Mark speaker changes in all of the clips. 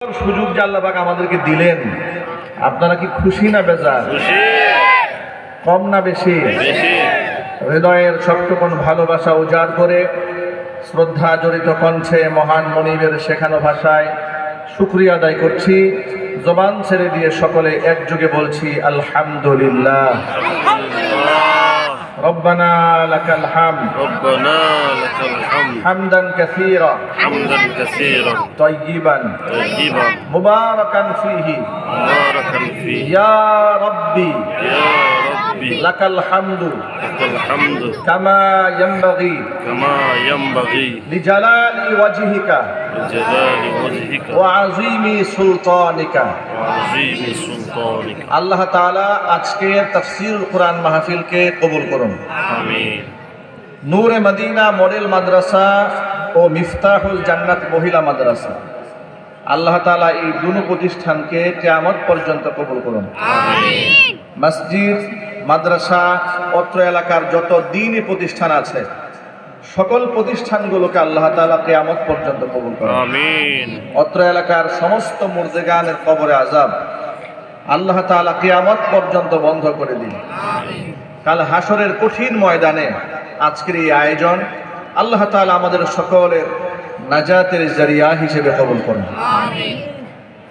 Speaker 1: সুযোগ যে আল্লাহ পাক আমাদেরকে দিলেন, আপনারা কি খুশি না বেজার? কম না বেশি? হৃদয়ের শক্তপণ ভালোবাসা উজাড় করে শ্রদ্ধা জড়িত কণ্ঠে মহান মনিবের শেখানো ভাষায় শুকরিয়া আদায় করছি। জবান ছেড়ে দিয়ে সকলে একযোগে বলছি আলহামদুলিল্লাহ। ربنا لك الحمد حمدا كثيرا طيبا مباركا فيه يا ربي لك الحمد كما ينبغي لجلال وجهك وعظيم سلطانك। আল্লাহ তাআলা আজকের তাফসীরুল কুরআন মাহফিলকে কবুল করুন। আমিন। নূরে মদিনা মডেল মাদ্রাসা ও মিফতাহুল জান্নাত মহিলা মাদ্রাসা, আল্লাহ তাআলা এই দুটো প্রতিষ্ঠানকে কিয়ামত পর্যন্ত কবুল করুন। আমিন। মসজিদ, মাদ্রাসা, অত্র এলাকার যত দ্বীনি প্রতিষ্ঠান আছে সকল প্রতিষ্ঠানগুলোকে আল্লাহ তাআলা কিয়ামত পর্যন্ত কবুল করুন। আমিন। অত্র এলাকার সমস্ত মুরদেগানের কবরে আযাব আল্লাহ তাআলা কিয়ামত পর্যন্ত বন্ধ করে দিন। আমিন। কাল হাসরের কঠিন ময়দানে আজকের এই আয়োজন আল্লাহ তাআলা আমাদের সকলের নাজাতের জরিয়া হিসেবে কবুল করুন। আমিন।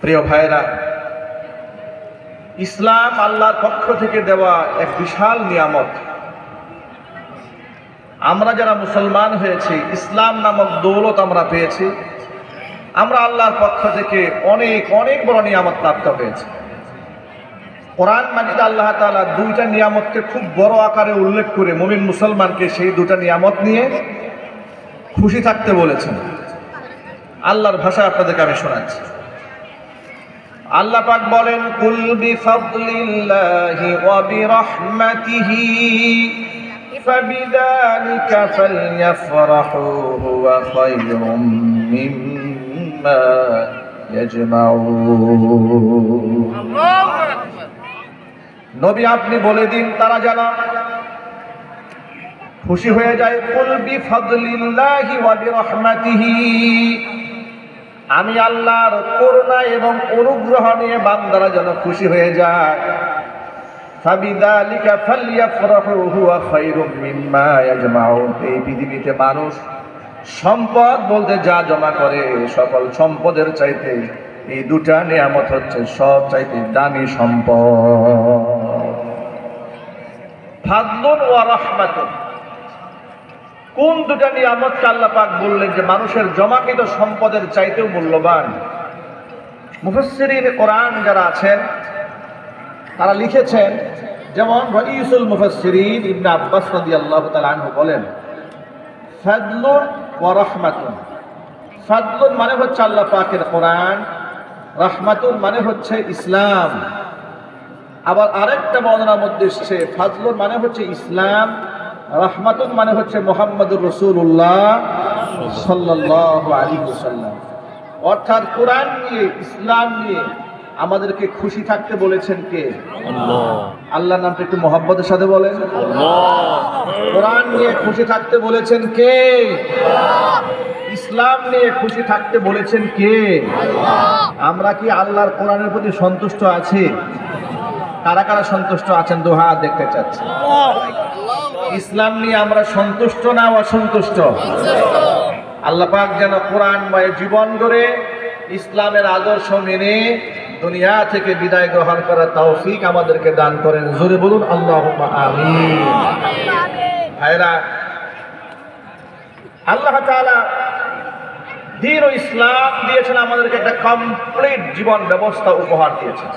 Speaker 1: প্রিয় ভাইরা, ইসলাম আল্লাহর পক্ষ থেকে দেওয়া এক বিশাল নিয়ামত। আমরা যারা মুসলমান হয়েছি, ইসলাম নামক দৌলত আমরা পেয়েছি, আমরা আল্লাহর পক্ষ থেকে অনেক অনেক বড় নিয়ামত প্রাপ্ত হয়েছে। কোরআন মাজিদে আল্লাহ তাআলা দুইটা নিয়ামতকে খুব বড় আকারে উল্লেখ করে মুমিন মুসলমানকে সেই দুটা নিয়ামত নিয়ে খুশি থাকতে বলেছেন। আল্লাহর ভাষা আপনাদেরকে আমি শোনাচ্ছি। আল্লাহ পাক বলেন, কুল বিফাদলিল্লাহি ওয়া বিরহমাতিহি ফাবিযালিকা ফালইফরাহু হুয়া খায়রুম মিম্মা ইয়াজমাউন। নবী আপনি বলে দিন, তারা যেন খুশি হয়ে যায়। কুল বিফাদলিল্লাহি ওয়া বিরহমাতিহি, আমি আল্লাহর করুণা এবং অনুগ্রহ নিয়ে বান্দারা যেন খুশি হয়ে যায়। ফাবিযালিকা ফালইফরাহু হুয়া খায়রুম মিম্মা ইয়াজমাউন। এই পৃথিবীতে মানুষ সম্পদ বলতে যা জমা করে, সকল সম্পদের চাইতে এই দুটা নিয়ামত হচ্ছে সব চাইতে দামি সম্পদ। ফাদলুন ওয়া রাহমাতুন, কোন দুটা নিয়ামতকে আল্লাহ পাক বললেন যে মানুষের জমাকৃত সম্পদের চাইতেও মূল্যবান? মুফাসসিরিন কোরআন যারা আছেন তারা লিখেছেন, যেমন রাইসুল মুফাসসিরিন ইবনে আব্বাস রাদিয়াল্লাহু তাআলা আনহু বলেন, ফাদলুন ওয়া রাহমাতুন। ফাদলুন মানে হচ্ছে আল্লাহ পাকের কোরআন, রাহমাতুন মানে হচ্ছে ইসলাম। আবার আরেকটা বর্ণনার মধ্যে এসেছে ফাদলুন মানে হচ্ছে ইসলাম, রাহমাতুন মানে হচ্ছে মুহাম্মদুর রাসূলুল্লাহ সাল্লাল্লাহু আলাইহি ওয়াসাল্লাম। অর্থাৎ কোরআন নিয়ে, ইসলাম নিয়ে আমাদেরকে খুশি থাকতে বলেছেন কে? আল্লাহ। আল্লাহর নামটা একটু মহব্বতের সাথে বলেন, আল্লাহ। কোরআন নিয়ে খুশি থাকতে বলেছেন কে? আল্লাহ। ইসলাম নিয়ে খুশি থাকতে বলেছেন কে? আল্লাহ। আমরা কি আল্লাহর কোরআনের প্রতি সন্তুষ্ট আছি? কারা কারা সন্তুষ্ট আছেন? দু হাত দেখতে চাচ্ছি। ইসলাম নিয়ে আমরা সন্তুষ্ট না অসন্তুষ্ট? আল্লাহ পাক যেন কোরআনময় জীবন গড়ে ইসলামের আদর্শ মেনে দুনিয়া থেকে বিদায় গ্রহণ করার তৌফিক আমাদেরকে দান করেন। জোরে বলুন আল্লাহুম্মা আমিন। ভাইরা, আল্লাহ তাআলা দ্বীন ও ইসলাম দিয়েছেন আমাদেরকে, একটা কমপ্লিট জীবন ব্যবস্থা উপহার দিয়েছেন।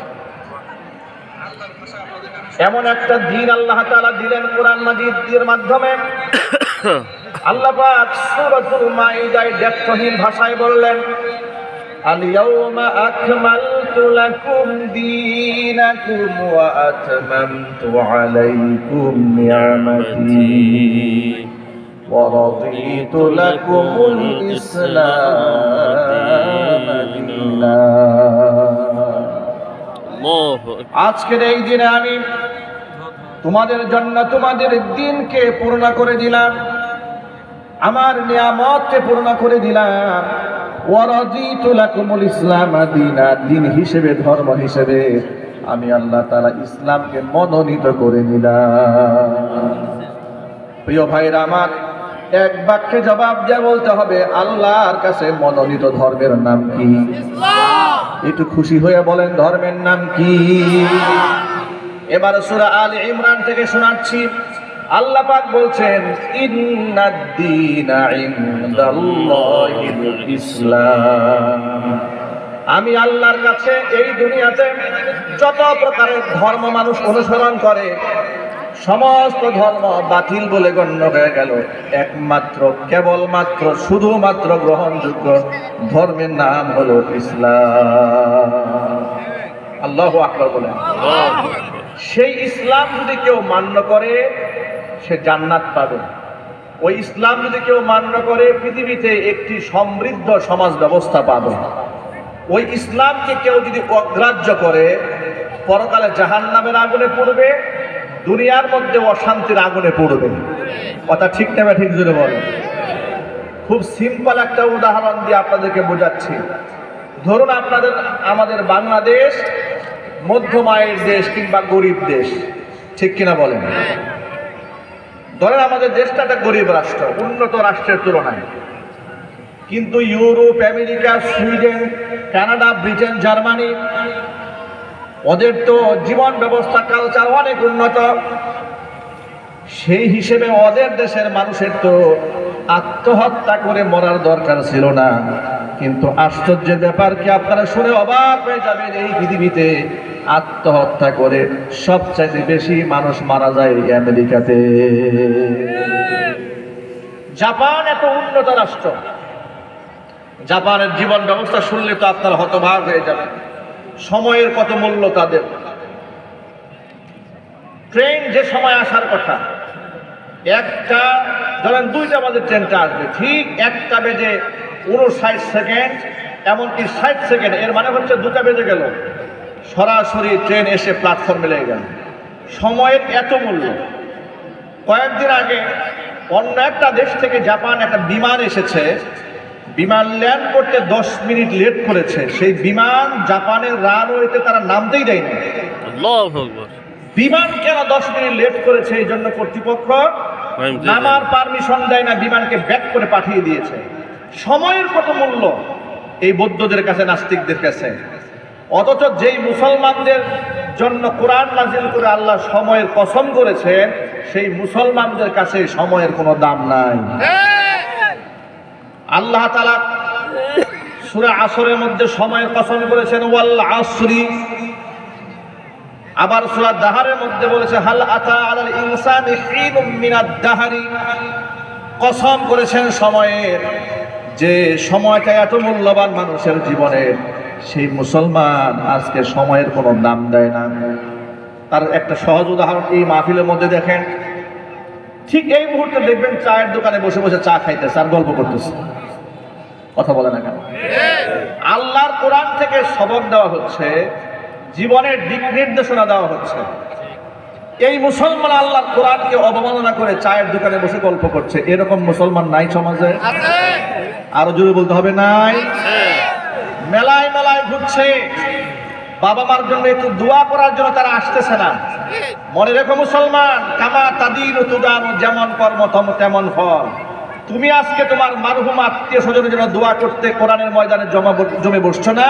Speaker 1: এমন একটা দিন আল্লাহ তাআলা দিলেন কোরআন মাজিদের মাধ্যমে। আল্লাহ পাক সূরাতুল মাইদায় দ্ব্যর্থহীন ভাষায় বললেন, আল ইয়াউমা আকমালতু লাকুম দীনাকুম ওয়া আতমামতু আলাইকুম নি'মাতি ওয়া রাদিতু লাকুমুল ইসলাম দীনান। আজকের এই দিনে আমি তোমাদের জন্য তোমাদের দিনকে পূর্ণ করে দিলাম, আমার নিয়ামতকে পূর্ণ করে দিলাম, ওয়া রাদিতু লাকুমুল ইসলাম দীনা, দিন হিসেবে, ধর্ম হিসেবে আমি আল্লাহ তাআলা ইসলামকে মনোনীত করে নিলাম। প্রিয় ভাইরা আমার, এক বাক্যে জবাব দিয়ে বলতে হবে আল্লাহর কাছে মনোনীত ধর্মের নাম কি? একটু খুশি হয়ে বলেন ধর্মের নাম কি? এবার সূরা আলে ইমরান থেকে শোনাচ্ছি। আল্লাহ পাক বলছেন ইন্নাদ-দীনা ইনদাল্লাহিল ইসলাম। আমি আল্লাহর কাছে এই দুনিয়াতে যত প্রকারের ধর্ম মানুষ অনুসরণ করে সমস্ত ধর্ম বাতিল বলে গণ্য হয়ে গেল। একমাত্র, কেবলমাত্র, শুধুমাত্র গ্রহণযোগ্য ধর্মের নাম হলো ইসলাম। আল্লাহু আকবার বলেন। সেই ইসলাম যদি কেউ মান্য করে সে জান্নাত পাবে। ওই ইসলাম যদি কেউ মান্য করে পৃথিবীতে একটি সমৃদ্ধ সমাজ ব্যবস্থা পাবে। ওই ইসলামকে কেউ যদি অগ্রাহ্য করে পরকালে জাহান্নামের আগুনে পড়বে, দুনিয়ার মধ্যে অশান্তির আগুনে পড়বে। কথা ঠিক না ঠিক জোরে বলেন। খুব সিম্পল একটা উদাহরণ দিয়ে আপনাদেরকে বোঝাচ্ছি। ধরুন আমাদের বাংলাদেশ মধ্যম আয়ের দেশ কিংবা গরিব দেশ, ঠিক কিনা বলেন? ধরেন আমাদের দেশটা একটা গরিব রাষ্ট্র উন্নত রাষ্ট্রের তুলনায়, কিন্তু Europe, America, Sweden, Canada, Britain, Germany ওদের তো জীবন ব্যবস্থা, কালচার অনেক উন্নত। সেই হিসেবে ওদের দেশের মানুষের তো আত্মহত্যা করে মরার দরকার ছিল না, কিন্তু আশ্চর্যের ব্যাপার কি আপনারা শুনে অবাক হয়ে যাবেন, এই পৃথিবীতে আত্মহত্যা করে সবচাইতে বেশি মানুষ মারা যায় আমেরিকাতে। জাপান এত উন্নত রাষ্ট্র, জাপানের জীবন ব্যবস্থা শুনলে তো আপনারা হতবাক হয়ে যাবেন। সময়ের কত মূল্য তাদের। ট্রেন যে সময় আসার কথা, একটা ধরেন 2টা বাজে ট্রেনটা আসবে, ঠিক 1টা বেজে 59 সেকেন্ড, এমনকি 60 সেকেন্ড, এর মানে হচ্ছে 2টা বেজে গেল, সরাসরি ট্রেন এসে প্ল্যাটফর্মে লেগে গেল। সময়ের এত মূল্য। কয়েকদিন আগে অন্য একটা দেশ থেকে জাপান একটা বিমান এসেছে, বিমান ল্যান্ড করতে 10 মিনিট লেট করেছে। সেই বিমান জাপানের রানওয়েতে তারা নামতেই দেয়নি। আল্লাহু আকবার। বিমান কেন 10 মিনিট লেট করেছে এই জন্য কর্তৃপক্ষ নামার পারমিশন দেয় না, বিমানকে ব্যাক করে পাঠিয়ে দিয়েছে। সময়ের কত মূল্য এই বৌদ্ধদের কাছে, নাস্তিকদের কাছে। অথচ যেই মুসলমানদের জন্য কোরআন নাজিল করে আল্লাহ সময়ের কসম করেছেন, সেই মুসলমানদের কাছে সময়ের কোনো দাম নাই। আল্লাহ তাআলা সূরা আসরের মধ্যে সময়ের কসম করেছেন ওয়াল আসরি। আবার সূরা দাহরের মধ্যে বলেছে হাল আতা আলাল ইনসানি হিনুম মিনাদ দাহরি। কসম করেছেন সময়ের, যে সময়টা এত মূল্যবান মানুষের জীবনের, সেই মুসলমান আজকে সময়ের কোনো দাম দেয় না। তার একটা সহজ উদাহরণ এই মাহফিলের মধ্যে দেখেন। ঠিক এই মুহূর্তে দেখবেন চায়ের দোকানে বসে বসে চা খাইতেছে আর গল্প করতেছে। কথা বলে না কেন? আল্লাহর কোরআন থেকে সবক দেওয়া হচ্ছে, জীবনের দিক নির্দেশনা দেওয়া হচ্ছে। এই মুসলমান আল্লাহর কোরআনকে অবমাননা করে চায়ের দোকানে বসে গল্প করছে, এরকম মুসলমান নাই সমাজে? আরো জোরে বলতে হবে নাই? মেলায় মেলায় ঘুরছে, বাবা মার জন্য একটু দোয়া করার জন্য তারা আসতেছে না। মনে রেখো মুসলমান, কামা তাদিন তুদান, যেমন কর্ম তেমন ফল। তুমি আজকে তোমার মারহুম আত্মীয় স্বজনের জন্য দোয়া করতে কোরআনের ময়দানে জমে বসছো না,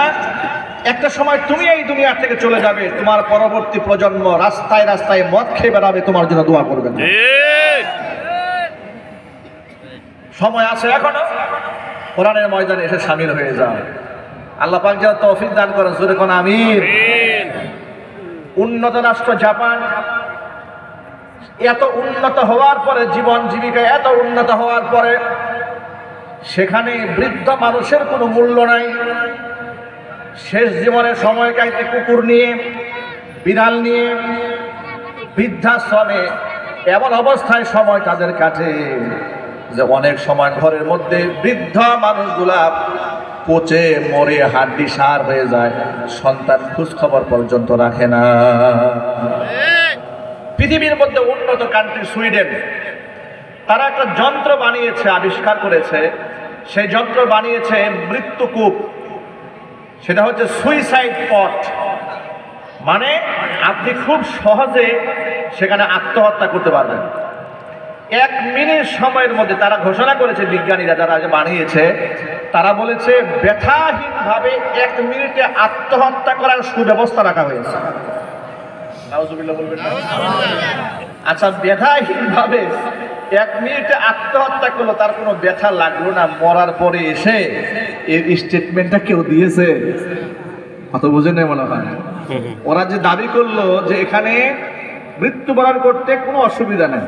Speaker 1: একটা সময় তুমি এই দুনিয়া থেকে চলে যাবে, তোমার পরবর্তী প্রজন্ম রাস্তায় রাস্তায় মদ খেয়ে বেড়াবে, তোমার জন্য দোয়া করবে না। সময় আছে এখনো, কোরআনের ময়দানে এসে শামিল হয়ে যাও। আল্লাহ পাক যেন তৌফিক দান করেন, জোরে কোন আমিন। উন্নত রাষ্ট্র জাপান, এত উন্নত হওয়ার পরে, জীবন জীবিকা এত উন্নত হওয়ার পরে সেখানে বৃদ্ধ মানুষের কোনো মূল্য নাই। শেষ জীবনের সময় কাটে কুকুর নিয়ে, বিড়াল নিয়ে, বৃদ্ধাশ্রমে এমন অবস্থায় সময় তাদের কাছে যে অনেক সময় ঘরের মধ্যে বৃদ্ধ মানুষগুলা পচে মরে হাড্ডি সার হয়ে যায়, সন্তান খোঁজ খবর পর্যন্ত রাখে না। পৃথিবীর মধ্যে উন্নত কান্ট্রি সুইডেন, তারা একটা যন্ত্র বানিয়েছে, আবিষ্কার করেছে, সেই যন্ত্র বানিয়েছে মৃত্যুকূপ, সেটা হচ্ছে সুইসাইড পট। মানে আপনি খুব সহজে সেখানে আত্মহত্যা করতে পারবেন। 1 মিনিট সময়ের মধ্যে তারা ঘোষণা করেছে, বিজ্ঞানীরা যারা বানিয়েছে তারা বলেছে ব্যথাহীনভাবে 1 মিনিটে আত্মহত্যা করার সুব্যবস্থা রাখা হয়েছে। নাউজুবিল্লাহ বলবেন না? আচ্ছা, ব্যথাহীনভাবে 1 মিনিটে আত্মহত্যা করলো, তার কোনো ব্যথা লাগলো না, মরার পরে এসে এই স্টেটমেন্টটা কেউ দিয়েছে? কত বোঝেন না মনে হয়। ওরা যে দাবি করলো যে এখানে মৃত্যুবরণ করতে কোনো অসুবিধা নেই,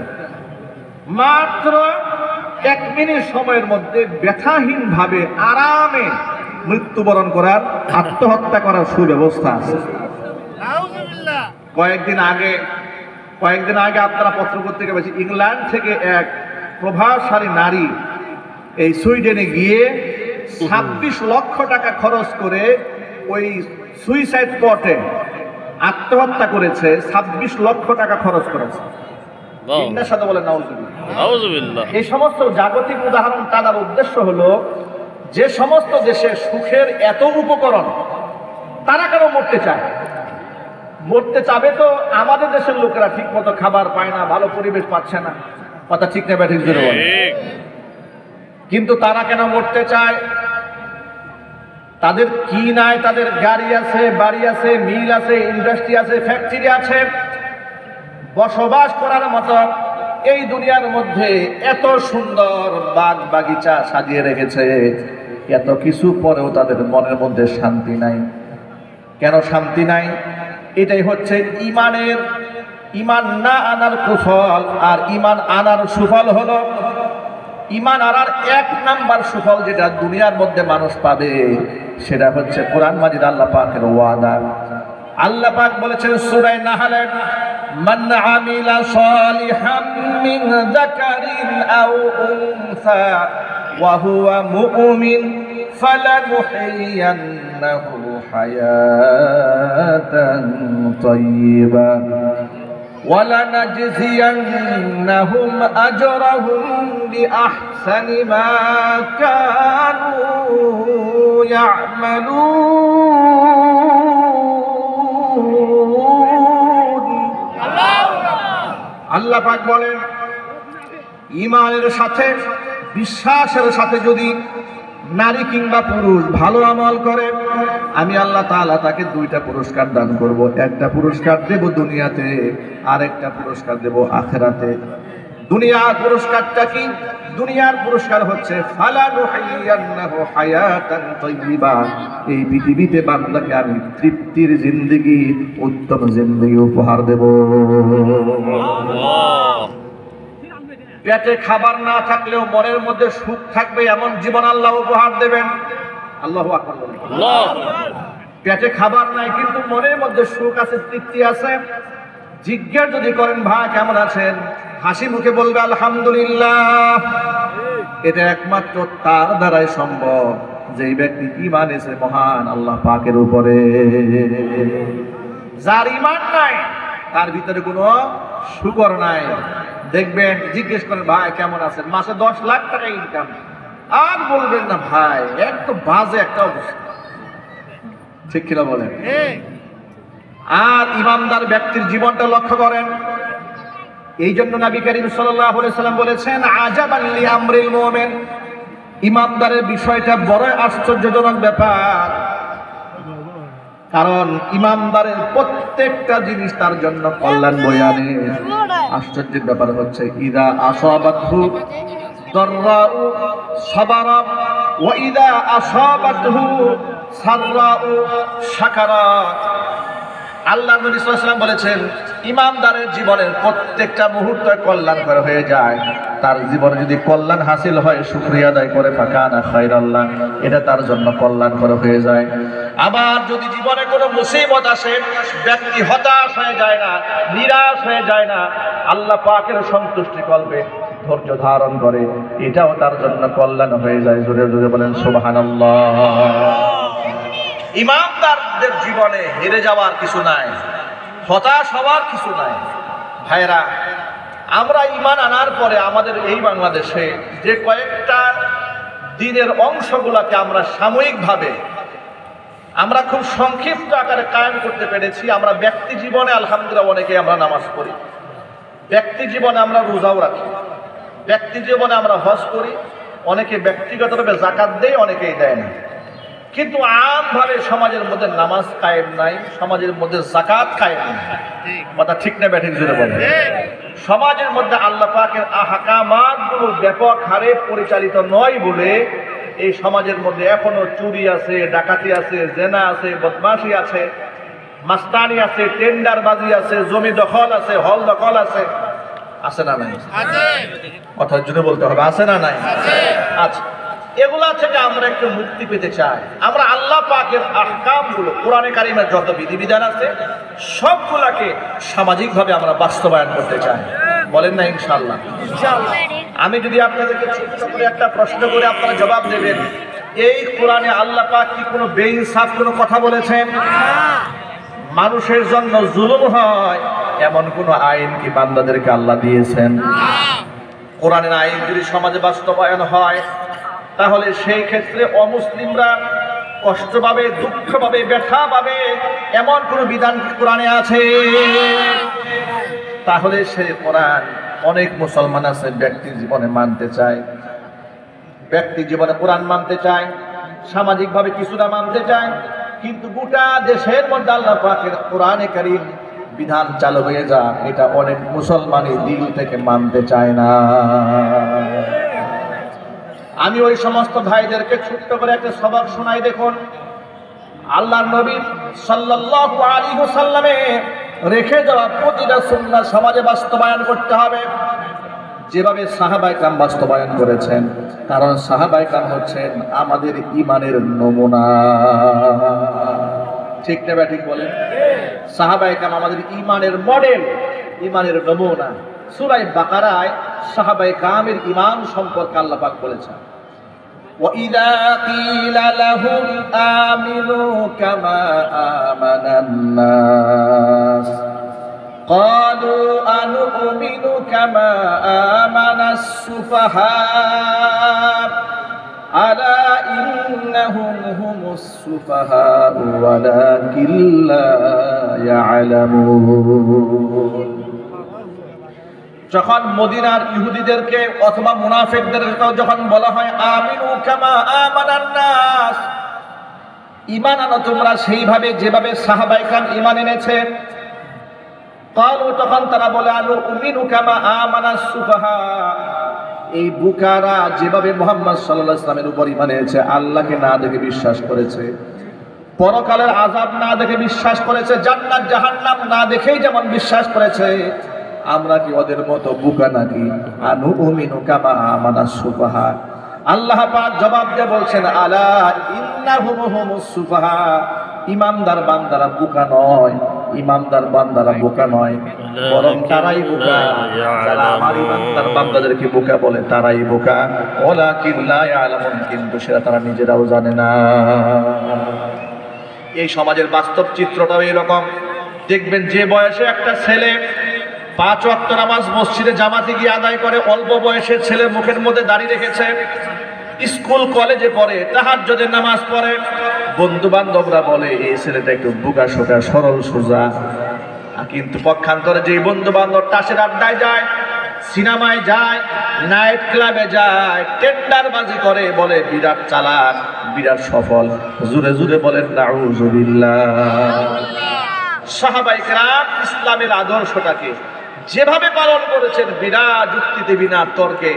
Speaker 1: মাত্র 1 মিনিট সময়ের মধ্যে ব্যথাহীনভাবে আরামে মৃত্যুবরণ করার, আত্মহত্যা করার সুব্যবস্থা আছে। কয়েকদিন আগে আপনারা পত্রপত্রিকা পেয়েছি, ইংল্যান্ড থেকে এক প্রভাবশালী নারী এই সুইডেনে গিয়ে 26 লক্ষ টাকা খরচ করে ওই সুইসাইড স্পটে আত্মহত্যা করেছে। 26 লক্ষ টাকা খরচ করেছে। সাথে বলেন নাউজুবিল্লাহ। এই সমস্ত জাগতিক উদাহরণ টানার উদ্দেশ্য হলো, যে সমস্ত দেশে সুখের এত উপকরণ, তারা কেন মরতে চায়? মরতে চাবে তো আমাদের দেশের লোকেরা ঠিক মতো খাবার পায় না, ভালো পরিবেশ পাচ্ছে না, কথা ঠিক না ব্যাঠিক জোরে বলে। কিন্তু তারা কেন মরতে চায়? তাদের কি নাই? তাদের গাড়ি আছে, বাড়ি আছে, মিল আছে, ইন্ডাস্ট্রি আছে, ফ্যাক্টরি আছে, বসবাস করার মতো এই দুনিয়ার মধ্যে এত সুন্দর বাগ বাগিচা সাজিয়ে রেখেছে, এত কিছু পরেও তাদের মনের মধ্যে শান্তি নাই। কেন শান্তি নাই? এটাই হচ্ছে ইমান না আনার কুফল। আর ইমান আনার সুফল হলো, ইমান আনার 1 নাম্বার সুফল যেটা দুনিয়ার মধ্যে মানুষ পাবে, সেটা হচ্ছে কোরআন মাজিদ আল্লাহ পাকের ওয়াদা। আল্লাহ পাক বলেছেন সূরা নাহলে, মান আমিলা সালিহাম মিন যাকারিন আও উনসা ওয়া হুয়া মুমিন ফালানুহইয়ান্নাহু হায়াতান তাইয়্যিবা ওয়া লানাজজিয়ান্নাহুম আজরাহুম বিআহসানি মা কানু ইয়া'মালুন। আল্লাহ পাক বলেন, ঈমানের সাথে, বিশ্বাসের সাথে যদি নারী কিংবা পুরুষ ভালো আমল করে, আমি আল্লাহ তাআলা তাকে 2টা পুরস্কার দান করব। একটা পুরস্কার দেব দুনিয়াতে, আর একটা পুরস্কার দেব আখিরাতে। দুনিয়ার পুরস্কারটা কি? দুনিয়ার পুরস্কার হচ্ছে ফালানুহইয়ান্নাহু হায়াতান তাইয়্যিবা, এই পৃথিবীতে বান্দাকে আমি তৃপ্তির জিন্দেগি, উত্তম জিন্দেগি উপহার দেব। পেটে খাবার না থাকলেও মনের মধ্যে সুখ থাকবে এমন জীবন আল্লাহ উপহার দেবেন। আল্লাহু আকবার। পেটে খাবার নাই কিন্তু মনের মধ্যে সুখ আছে, তৃপ্তি আছে। জিজ্ঞাসা যদি করেন, ভাই কেমন আছেন, হাসি মুখে বলবে আলহামদুলিল্লাহ। এটা একমাত্র তার দ্বারাই সম্ভব, যেই ব্যক্তি ঈমান এনেছে মহান আল্লাহ পাকের উপরে। যার ঈমান নাই, তার ভিতরে কোনো শুকর নাই। দেখবেন, জিজ্ঞেস করেন ভাই কেমন আছেন, মাসে 10 লাখ টাকা ইনকাম, আর বলবেন না ভাই একদম বাজে একটা অবস্থা। ঠিক কিনা বলেন? আর ইমানদার ব্যক্তির জীবনটা লক্ষ্য করেন। এই জন্য নবী করিম সাল্লাল্লাহু আলাইহি সাল্লাম বলেছেন, আজাবান লি আমরিল মুমিন, ইমানদারের বিষয়টা বড় আশ্চর্যজনক ব্যাপার। কারণ ইমানদারের প্রত্যেকটা জিনিস তার জন্য কল্যাণ বয়ে আনে। আশ্চর্যের ব্যাপার হচ্ছে, ইদা আসাবাতহু দাররাউ সাবারা ওয়া ইদা আসাবাতহু সাররাউ শাকারা। আল্লাহ নবী সাল্লাল্লাহু আলাইহি ওয়াসাল্লাম বলেছেন, ইমানদারের জীবনের প্রত্যেকটা মুহূর্ত কল্যাণ করে হয়ে যায়। তার জীবনে যদি কল্যাণ হাসিল হয়, শুকরিয়া আদায় করে ফাকানা খায়রাল্লাহ, এটা তার জন্য কল্যাণ করে হয়ে যায়। আবার যদি জীবনে কোনো মুসিবত আসে, ব্যক্তি হতাশ হয়ে যায় না, নিরাশ হয়ে যায় না, আল্লাহ পাকের সন্তুষ্টি কল্পে ধৈর্য ধারণ করে, এটাও তার জন্য কল্যাণ হয়ে যায়। জোরে জোরে বলেন সুবহানাল্লাহ। ইমানদারদের জীবনে হেরে যাওয়ার কিছু নাই, হতাশ হওয়ার কিছু নাই। ভাইরা, আমরা ঈমান আনার পরে আমাদের এই বাংলাদেশে যে কয়েকটা দ্বীনের অংশগুলোকে আমরা সাময়িকভাবে আমরা খুব সংক্ষিপ্ত আকারে কায়েম করতে পেরেছি। আমরা ব্যক্তি জীবনে আলহামদুলিল্লাহ অনেকে আমরা নামাজ পড়ি, ব্যক্তি জীবনে আমরা রোজাও রাখি, ব্যক্তি জীবনে আমরা হজ করি, অনেকে ব্যক্তিগতভাবে যাকাত দেয়, অনেকেই দেয় না। কিন্তু আমভাবে সমাজের মধ্যে নামাজ কায়েম নাই, সমাজের মধ্যে যাকাত কায়েম নাই। কথা ঠিক না ব্যাঠিক জুড়ে বলেন? সমাজের মধ্যে আল্লাহ পাকের আহকামাতগুলো ব্যাপক হারে পরিচালিত নয় বলে এই সমাজের মধ্যে এখনো চুরি আছে, ডাকাতি আছে, জেনা আছে, বদমাশি আছে, মাস্তানি আছে, টেন্ডারবাজি আছে, জমি দখল আছে, হল দখল আছে। আছে না নাই? কথা জুড়ে বলতে হবে, আছে না নাই? আচ্ছা, এগুলা থেকে আমরা একটু মুক্তি পেতে চাই। আমরা আল্লাহ পাকের আহকামগুলো, কোরআনে কারিমের যত বিধিবিধান আছে সবগুলাকে সামাজিকভাবে আমরা বাস্তবায়ন করতে চাই। বলেন না ইনশাআল্লাহ? আমি যদি আপনাদেরকে ছোট্ট করে একটা প্রশ্ন করে আপনারা জবাব দেবেন, এই কোরআনে আল্লাহ পাক কি কোনো বেইনসাফ কোনো কথা বলেছেন? মানুষের জন্য জুলুম হয় এমন কোন আইন কি বান্দাদেরকে আল্লাহ দিয়েছেন? কোরআনের আইন যদি সমাজে বাস্তবায়ন হয় তাহলে সেই ক্ষেত্রে অমুসলিমরা কষ্ট পাবে, দুঃখ পাবে, ব্যথা পাবে এমন কোন বিধান কোরআনে আছে? তাহলে সেই কোরআন অনেক মুসলমান আছে ব্যক্তি জীবনে মানতে চায়, ব্যক্তি জীবনে কোরআন মানতে চায়, সামাজিকভাবে কিছুটা মানতে চায়, কিন্তু গোটা দেশের মধ্যে আল্লাহ পাকের কোরআনে কারীম বিধান চালু হয়ে যায়, এটা অনেক মুসলমানই দিল থেকে মানতে চায় না। আমি ওই সমস্ত ভাইদেরকে ছোট্ট করে একটা সবক শোনাই। দেখুন, আল্লাহর নবী সাল্লাল্লাহু আলাইহি ওয়াসাল্লামে রেখে যাওয়া প্রতিটা সুন্নাহ সমাজে বাস্তবায়ন করতে হবে, যেভাবে সাহাবায়ে কেরাম বাস্তবায়ন করেছেন। কারণ সাহাবায়ে কেরাম হচ্ছেন আমাদের ঈমানের নমুনা। ঠিক না ঠিক বলেন? সাহাবায়ে কেরাম আমাদের ঈমানের মডেল, ঈমানের নমুনা। সূরা বাকারায় সাহাবায়ে কেরামের ঈমান সম্পর্কে আল্লাহ পাক বলেছেন, وَإِذَا قِيلَ لَهُمْ آمِنُوا كَمَا آمَنَ النَّاسُ قَالُوا أَنُؤْمِنُ كَمَا آمَنَ السُّفَهَاءُ أَلَا إِنَّهُمْ هُمُ السُّفَهَاءُ وَلَكِنْ لَا يَعْلَمُونَ। যখন মদিনার ইহুদিদেরকে অথবা মুনাফিকদেরকে যখন বলা হয় আমিনু কামা আমানান নাস, ঈমান আনো তোমরা সেইভাবে যেভাবে সাহাবায়ে কেরাম ঈমান এনেছেন, কালু তখন তারা বলে আনুমিনু কামা আমানাস সুফাহা, এই বুকারা যেভাবে মুহাম্মদ সাল্লাল্লাহু আলাইহি ওয়াসাল্লামের উপর ঈমান এনেছে, আল্লাহকে না দেখে বিশ্বাস করেছে, পরকালের আযাব না দেখে বিশ্বাস করেছে, জান্নাত জাহান্নাম না দেখেই যেমন বিশ্বাস করেছে, আমরা কি ওদের মতো বোকা নাকি? আনুমিনু কামা আমানাস সুফাহা। আল্লাহ পাক জবাব দিয়ে বলছেন, আলা ইন্নাহুম হুমুস সুফাহা, ইমানদার বান্দারা বোকা নয়, ইমানদার বান্দারা বোকা নয়, বরং তারাই বোকা যারা আমার ইমানদার বান্দাদেরকে বোকা বলে, তারাই বোকা। ওয়ালাকিন লা ইয়ালামুন, কিন্তু সেটা তারা নিজেরাও জানে না। এই সমাজের বাস্তব চিত্রটাও এরকম। দেখবেন যে বয়সে একটা ছেলে 5 ওয়াক্ত নামাজ মসজিদে জামাতে গিয়ে আদায় করে, অল্প বয়সের ছেলে মুখের মধ্যে দাড়ি রেখেছে, স্কুল কলেজে পড়ে, তাহাজ্জুদের নামাজ পড়ে, বন্ধু বান্ধবরা বলে এই ছেলেটা একটু বোকা সোজা, সরল সোজা। কিন্তু পক্ষান্তরে যে বন্ধু বান্ধব তাসের আড্ডায় যায়, সিনেমায় যায়, নাইট ক্লাবে যায়, টেন্ডারবাজি করে, বলে বিরাট চালাক, বিরাট সফল, জুরে জুরে বলেন নাউযুবিল্লাহ। সাহাবায়ে কেরাম ইসলামের আদর্শটাকে যেভাবে পালন করেছেন বিনা যুক্তিতে, বিনা তর্কে,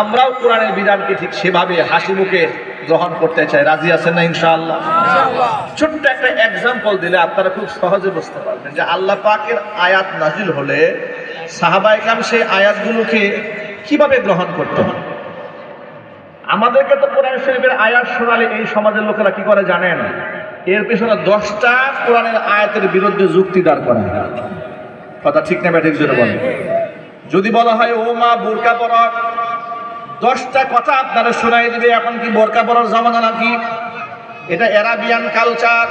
Speaker 1: আমরাও কোরআনের বিধানকে ঠিক সেভাবে হাসি মুখে গ্রহণ করতে চাই। রাজি আছেন না ইনশাআল্লাহ? ছোট্ট একটা এক্সাম্পল দিলে আপনারা খুব সহজে বুঝতে পারবেন যে আল্লাহ পাকের আয়াত নাজিল হলে সাহাবায়ে কেরাম সেই আয়াতগুলোকে কিভাবে গ্রহণ করতেন। আমাদেরকে তো কোরআন শরীফের আয়াত শোনালে এই সমাজের লোকেরা কি করে জানেন? এর পেছনে 10টা কোরআনের আয়াতের বিরুদ্ধে যুক্তি দাঁড় করা। কথা ঠিক না ব্যাঠিক জোরে বলেন? যদি বলা হয় ও মা বোরকা পরো, 10টা কথা আপনারা শোনাই দিবে, এখন কি বোরকা পরার জামানা নাকি? এটা অ্যারাবিয়ান কালচার,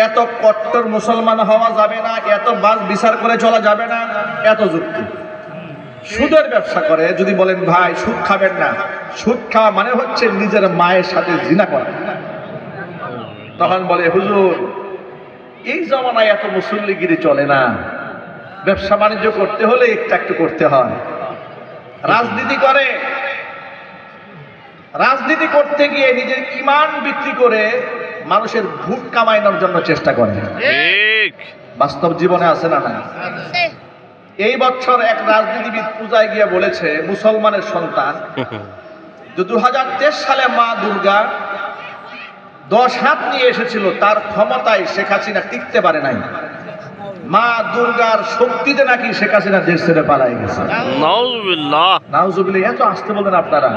Speaker 1: এত কট্টর মুসলমান হওয়া যাবে না, এত বাস বিচার করে চলা যাবে না, এত যুক্তি। সুদের ব্যবসা করে, যদি বলেন ভাই সুদ খাবেন না, সুদ খাওয়া মানে হচ্ছে নিজের মায়ের সাথে জিনা করা, তখন বলে হুজুর এই জমানায় এত মুসল্লিগিরি চলে না, ব্যবসা বাণিজ্য করতে হলে একটু একটু করতে হয়। রাজনীতি করে, রাজনীতি করতে গিয়ে নিজের ঈমান বিক্রি করে মানুষের ভোট কামানোর জন্য চেষ্টা করে। ঠিক বাস্তব জীবনে আছে না? না। এই বছর এক রাজনীতিবিদ পূজায় গিয়ে বলেছে, মুসলমানের সন্তান, 2023 সালে মা দুর্গা 10 হাত নিয়ে এসেছিল, তার ক্ষমতায় শেখ হাসিনা টিকতে পারে নাই। মা দুর্গার শক্তিতে নাকি শেখ হাসিনা দেশ ছেড়ে পালাই গেছে। নাউজুবিল্লাহ, নাউজুবিল্লাহ। এত আসতে বলেন আপনারা।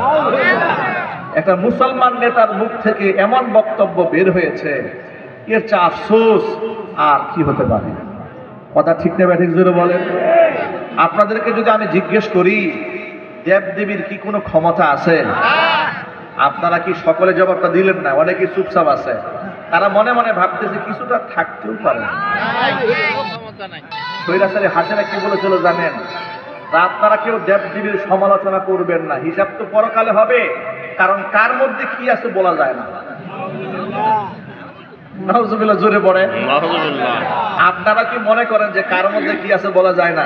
Speaker 1: একটা মুসলমান নেতার মুখ থেকে এমন বক্তব্য বের হয়েছে, এর চেয়ে আফসোস আর কি হতে পারে? কথা ঠিক না ব্যাঠিক জোরে বলেন? আপনাদেরকে যদি আমি জিজ্ঞেস করি দেবদেবীর কি কোনো ক্ষমতা আছে, আপনারা কি সকলে জবাবটা দিলেন না? অনেকে চুপচাপ আছে, তারা মনে মনে ভাবতেছে কিছুটা থাকতেও পারে। সৈরাচারী হাসিনা কি বলেছিল জানেন? আপনারা কেউ দেবদেবীর সমালোচনা করবেন না, হিসাব তো পরকালে হবে, কারণ কার মধ্যে কি আছে বলা যায় না। নাউজুবিল্লাহ, জোরে পড়ে। আপনারা কি মনে করেন যে কার মধ্যে কি আছে বলা যায় না?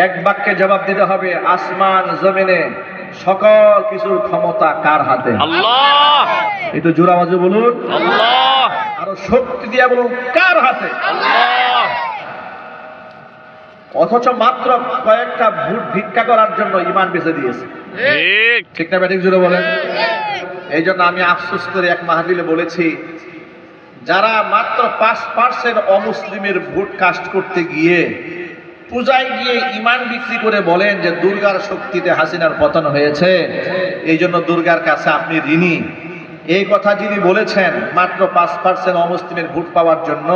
Speaker 1: এক বাক্যে জবাব দিতে হবে, আসমান জমিনে সকল কিছুর ক্ষমতা কার হাতে? আল্লাহ। এই তো জোরে আওয়াজে বলুন আল্লাহ। আরো শক্তি দিয়ে বলুন কার হাতে? আল্লাহ। অথচ মাত্র কয়েকটা ভোট ভিক্ষা করার জন্য ঈমান বেঁচে দিয়েছে। ঠিক ঠিক না ব্যাটিক জোরে বলেন? এই জন্য আমি আফসোস করে এক মাহফিলে বলেছি, যারা মাত্র 5% অমুসলিমের ভোট কাস্ট করতে গিয়ে পূজায় গিয়ে ঈমান বিক্রি করে বলেন যে দুর্গার শক্তিতে হাসিনার পতন হয়েছে, এই জন্য দুর্গার কাছে আপনি ঋণী, এই কথা যিনি বলেছেন মাত্র 5% অমুসলিমের ভোট পাওয়ার জন্য,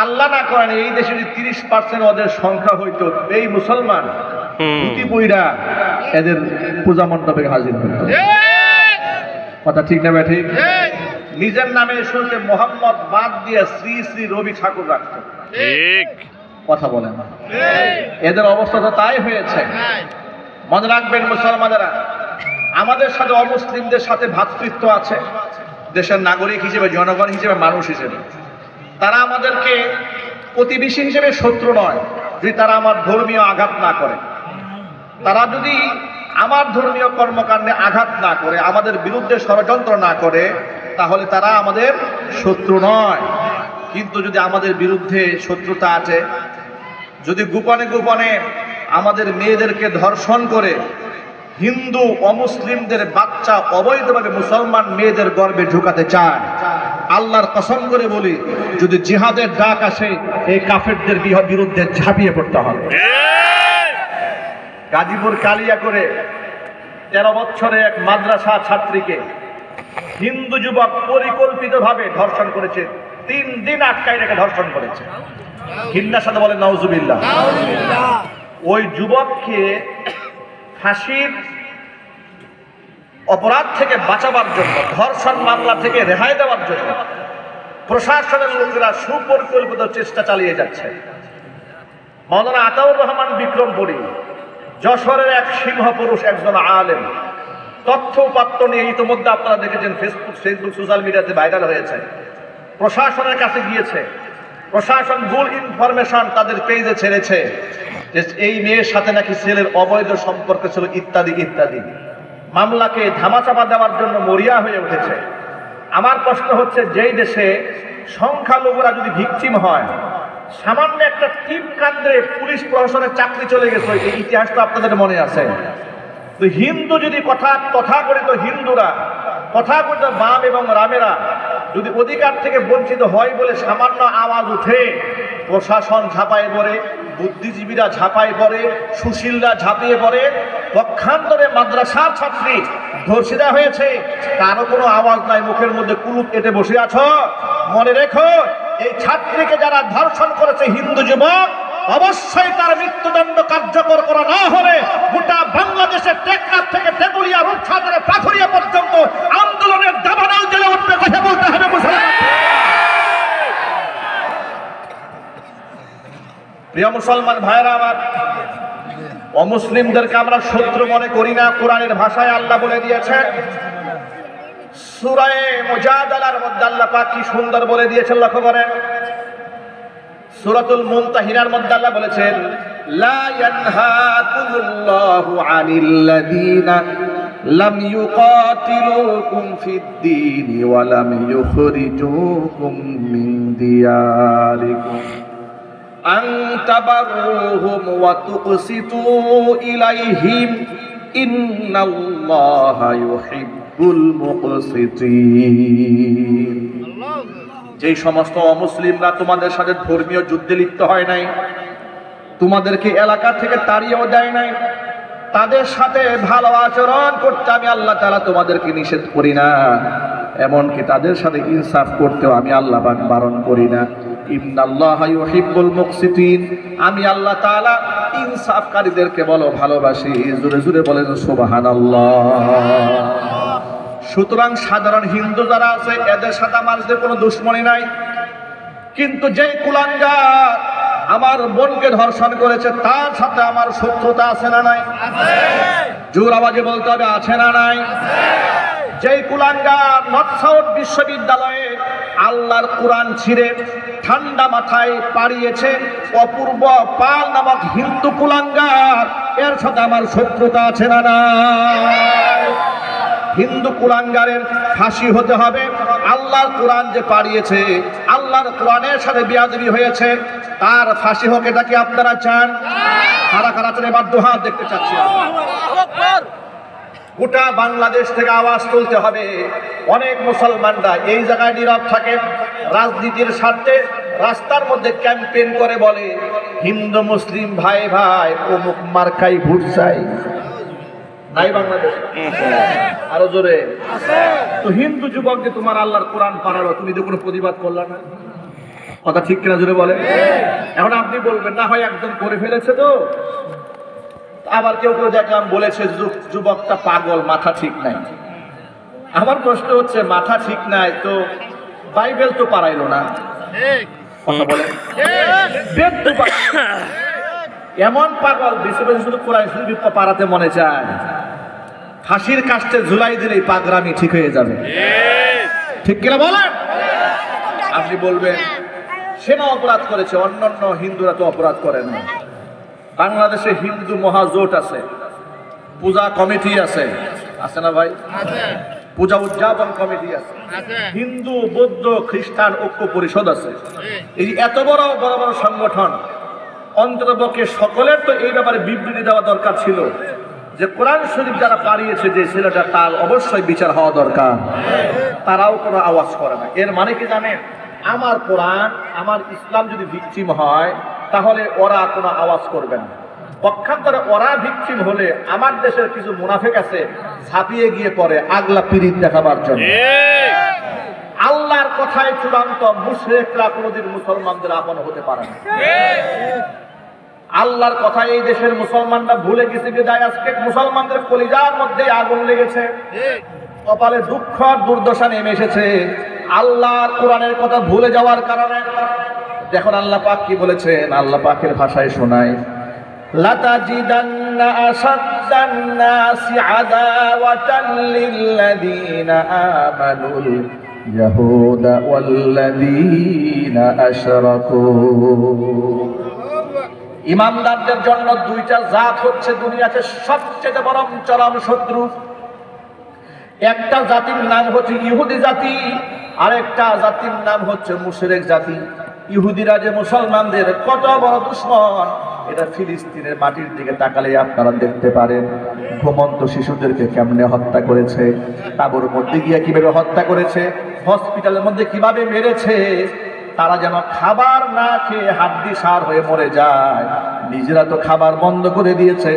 Speaker 1: আল্লাহ না করেন এই দেশে যদি 30% ওদের সংখ্যা হইতো, এই মুসলমান ধুতি পইরা এদের পূজা মণ্ডপে হাজির হইত। কথা ঠিক না ভাই? ঠিক। নিজের নামে শুনতে মোহাম্মদ বাদ দিয়ে শ্রী শ্রী রবি ঠাকুর রাখত। ঠিক কথা বলে না? এদের অবস্থা তো তাই হয়েছে। মনে রাখবেন মুসলমানেরা, আমাদের সাথে অমুসলিমদের সাথে ভ্রাতৃত্ব আছে, দেশের নাগরিক হিসেবে, জনগণ হিসেবে, মানুষ হিসেবে। তারা আমাদেরকে প্রতিবেশী হিসেবে শত্রু নয়, যদি তারা আমার ধর্মীয় আঘাত না করে, তারা যদি আমার ধর্মীয় কর্মকাণ্ডে আঘাত না করে, আমাদের বিরুদ্ধে ষড়যন্ত্র না করে, তাহলে তারা আমাদের শত্রু নয়। কিন্তু যদি আমাদের বিরুদ্ধে শত্রুতা আছে, যদি গোপনে গোপনে আমাদের মেয়েদেরকে ধর্ষণ করে হিন্দু অমুসলিমদের বাচ্চা অবৈধভাবে মুসলমান মেয়েদের গর্ভে ঢুকাতে চায়, আল্লাহর কসম করে বলি, যদি জিহাদের ডাক আসে, এই কাফেরদের বিরুদ্ধে ঝাঁপিয়ে পড়তে হবে। গাজীপুর কালিয়া করে 13 বছরে এক মাদ্রাসা ছাত্রীকে হিন্দু যুবক পরিকল্পিতভাবে ধর্ষণ করেছে, 3 দিন আটকায় রেখে ধর্ষণ করেছে। ঘৃণার সাথে বলেন নাউজুবিল্লাহ। ওই যুবককে ফাঁসির অপরাধ থেকে বাঁচাবার জন্য, ধর্ষণ মামলা থেকে রেহাই দেওয়ার জন্য প্রশাসনের লোকেরা সুপরিকল্পিত চেষ্টা চালিয়ে যাচ্ছে। মাওলানা আতাউর রহমান বিক্রমপুরী, যশোরের এক সিংহ পুরুষ, একজন আলেম, তথ্য উপাত্ত নিয়ে ইতিমধ্যে আপনারা দেখেছেন ফেসবুক সোশ্যাল মিডিয়াতে ভাইরাল হয়েছে। প্রশাসনের কাছে গিয়েছে, প্রশাসন ভুল ইনফরমেশন তাদের পেজে ছেড়েছে যে এই মেয়ের সাথে নাকি ছেলের অবৈধ সম্পর্ক ছিল, ইত্যাদি ইত্যাদি। মামলাকে ধামাচাপা দেওয়ার জন্য মরিয়া হয়ে উঠেছে। আমার প্রশ্ন হচ্ছে, যেই দেশে সংখ্যালঘুরা যদি ভিকটিম হয়, সামান্য একটা টিপ কাণ্ডে পুলিশ প্রশাসনের চাকরি চলে গেছে, এই ইতিহাস তো আপনাদের মনে আছে। তো হিন্দু যদি তথাকথিত হিন্দুরা, তথাকথিত বাম এবং রামেরা যদি অধিকার থেকে বঞ্চিত হয় বলে সামান্য আওয়াজ উঠে, প্রশাসন ঝাঁপায় পড়ে, বুদ্ধিজীবীরা ঝাঁপায় পড়ে, সুশীলরা ঝাঁপিয়ে পড়ে। পক্ষান্তরে মাদ্রাসার ছাত্রী ধর্ষিতা হয়েছে, কারো কোনো আওয়াজ নাই, মুখের মধ্যে কুলুপ কেটে বসে আছো। মনে রেখো, এই ছাত্রীকে যারা ধর্ষণ করেছে হিন্দু যুবক, অবশ্যই তার মৃত্যুদণ্ড কার্যকর করা না হলে গোটা বাংলাদেশের টেকনাফ থেকে তেতুলিয়া, রূপসা থেকে পাথুরিয়া পর্যন্ত আন্দোলনের দাবানল জেলে উঠবে। কথা বলতে হবে মুসলমান। প্রিয় মুসলমান ভাইরা আমার, অমুসলিমদেরকে আমরা শত্রু মনে করি না। কোরআনের ভাষায় আল্লাহ বলে দিয়েছেন, সূরা মুজাদালার মধ্যে আল্লাহ পাক কি সুন্দর বলে দিয়েছেন, লক্ষ্য করেন। সূরাতুল মুমতাহিনার মধ্যে আল্লাহ বলেছেন, লা ইয়ানহাকুমুল্লাহু আনিল্লাযীনা লাম ইউকাতিলুকুম ফিদ-দীনি ওয়া লাম ইউখরিজুকুম মিন দিয়ারিকুম আন তাবাররুহুম ওয়া তুকসিতু ইলাইহিম ইন্নাল্লাহা ইউহিব্বুল মুকসিতিন। যেই সমস্ত অমুসলিমরা তোমাদের সাথে ধর্মীয় যুদ্ধে লিপ্ত হয় নাই, তোমাদেরকে এলাকা থেকে তাড়িয়েও দেয় নাই, তাদের সাথে ভালো আচরণ করতে আমি আল্লাহ তাআলা তোমাদেরকে নিষেধ করি না, এমনকি তাদের সাথে ইনসাফ করতেও আমি আল্লাহ পাক বারণ করি না। ইন্নাল্লাহা ইউহিব্বুল মুকসিতিন, আমি আল্লাহ তাআলা ইনসাফকারীদেরকে বলো ভালোবাসি। জোরে জোরে বলেন সুবহানাল্লাহ। সুতরাং সাধারণ হিন্দু যারা আছে এদের সাথে আমার কোনো দুশ্মনী নাই, কিন্তু যে কুলাঙ্গার আমার বোনকে ধর্ষণ করেছে তার সাথে আমার শত্রুতা আছে না নাই? জোর আওয়াজে বলতে হবে, আছে না নাই? যেই কুলাঙ্গার নর্থ সাউথ বিশ্ববিদ্যালয়ে আল্লাহর কোরআন ছিঁড়ে ঠান্ডা মাথায় পাড়িয়েছে অপূর্ব পাল নামক হিন্দু কুলাঙ্গার, এর সাথে আমার শত্রুতা আছে না নাই? হিন্দু কুলাঙ্গারের ফাঁসি হতে হবে। আল্লাহর কোরআন যে পাড়িয়েছে, আল্লাহর কোরআনের সাথে বেয়াদবি হয়েছে, তার ফাঁসি হোক, এটা কি আপনারা চান? কারা কারা চান? এবার দুহাত দেখতে চাচ্ছি। গোটা বাংলাদেশ থেকে আওয়াজ তুলতে হবে। অনেক মুসলমানরা এই জায়গায় নীরব থাকে, রাজনীতির স্বার্থে রাস্তার মধ্যে ক্যাম্পেইন করে বলে হিন্দু মুসলিম ভাই ভাই অমুক মার্কাই ভোট চাই। নাই বাংলাদেশ? আরো জোরে। তো হিন্দু যুবককে তোমার আল্লাহর কোরআন পাড়ালো, তুমি তো কোনো প্রতিবাদ করলা না, কথা ঠিক কিনা জোরে বলে? এখন আপনি বলবেন না হয় একজন করে ফেলেছে, তো আবার কেউ কেউ দেখলাম বলেছে যুবকটা পাগল, মাথা ঠিক নাই। আমার প্রশ্ন হচ্ছে, মাথা ঠিক নাই তো বাইবেল তো পারাইলো না, কথা বলে বেদ তো এমন পাগল বেশি বেশি শুধু কোরআন শরীফ পাড়াতে মনে চায়, ফাঁসির কাস্টে ঝুলাই দিলেই পাগরামি ঠিক হয়ে যাবে, ঠিক কিনা বলেন? আপনি বলবেন সেনা অপরাধ করেছে, অন্যান্য হিন্দুরা তো অপরাধ করে না। বাংলাদেশে হিন্দু মহাজোট আছে, পূজা কমিটি আছে, আছে না ভাই? পূজা উদযাপন কমিটি আছে, হিন্দু বৌদ্ধ খ্রিস্টান ঐক্য পরিষদ আছে। এই এত বড় বড় বড় সংগঠন, অন্ততপক্ষে সকলের তো এই ব্যাপারে বিবৃতি দেওয়া দরকার ছিল যে কোরআন শরীফ যারা পাড়িয়েছে যে ছেলেটা, তার অবশ্যই বিচার হওয়া দরকার। তারাও কোনো আওয়াজ করে না। এর মানে কি জানেন? আমার কোরআন, আমার ইসলাম যদি ভিকটিম হয় তাহলে ওরা কোনো আওয়াজ করবে না। পক্ষান্তরে ওরা ভিকটিম হলে আমার দেশের কিছু মুনাফিক আছে ঝাঁপিয়ে গিয়ে পড়ে আগলা পিরিত দেখাবার জন্য। আল্লাহর কথায় চূড়ান্ত, মুশরিকরা কোনোদিন মুসলমানদের আপন হতে পারে না। আল্লাহর কথা এই দেশের মুসলমানরা ভুলে গেছে, বিদায় আজকে মুসলমানদের কলিজার মধ্যে আগুন লেগেছে, কপালে দুঃখ আর দুর্দশা নেমে এসেছে আল্লাহর কোরআনের কথা ভুলে যাওয়ার কারণে। দেখুন আল্লাহ পাক কি বলেছেন, আল্লাহ পাকের ভাষায় শোনায়, লাতাজিদান্না আশাদ্দান নাসি আদাওয়াতান লিল্লাযীনা আমানুল ইয়াহুদা ওয়াল্লাযীনা আশরাকু। ইমানদারদের জন্য দুইটা জাত হচ্ছে দুনিয়াতে সবচেয়ে বড় চরম শত্রু। একটা জাতির নাম হচ্ছে ইহুদি জাতি, আর একটা জাতির নাম হচ্ছে মুশরিক জাতি। ইহুদিরা যে মুসলমানদের কত বড় দুশমন, এটা ফিলিস্তিনের মাটির দিকে তাকালে আপনারা দেখতে পারেন। ঘুমন্ত শিশুদেরকে কেমনে হত্যা করেছে, তাবুর মধ্যে গিয়ে কিভাবে হত্যা করেছে, হসপিটালের মধ্যে কিভাবে মেরেছে। তারা যেন খাবার না খেয়ে হাড্ডি সার হয়ে মরে যায়। নিজেরা তো খাবার বন্ধ করে দিয়েছে,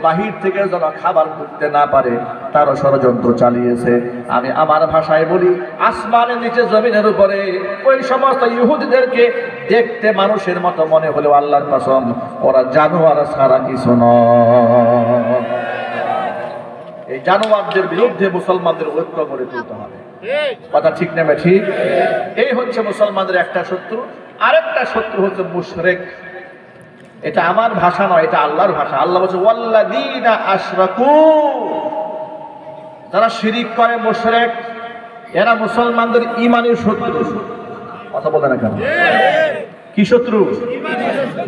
Speaker 1: বাহির থেকে যেন খাবার ঢুকতে না পারে তারও ষড়যন্ত্র চালিয়েছে। আমি আমার ভাষায় বলি, আসমানের নিচে জমিনের উপরে ওই সমস্ত ইহুদিদেরকে দেখতে মানুষের মতো মনে হলেও আল্লাহর কসম ওরা জানোয়ার ছাড়া কিছু নয়। এই জানোয়ারদের বিরুদ্ধে মুসলমানদের ঐক্য গড়ে তুলতে হবে, কথা ঠিক নেবে ঠিক? এই হচ্ছে মুসলমানদের একটা শত্রু। আরেকটা শত্রু হচ্ছে মুশরিক। এটা আমার ভাষা নয়, এটা আল্লাহর ভাষা। আল্লাহ বলছে ওয়াল্লাযীনা আশরাকু, যারা শিরিক করে, মুশরিক, এরা মুসলমানদের ঈমানের শত্রু। কথা বলে না কেন? কি শত্রু?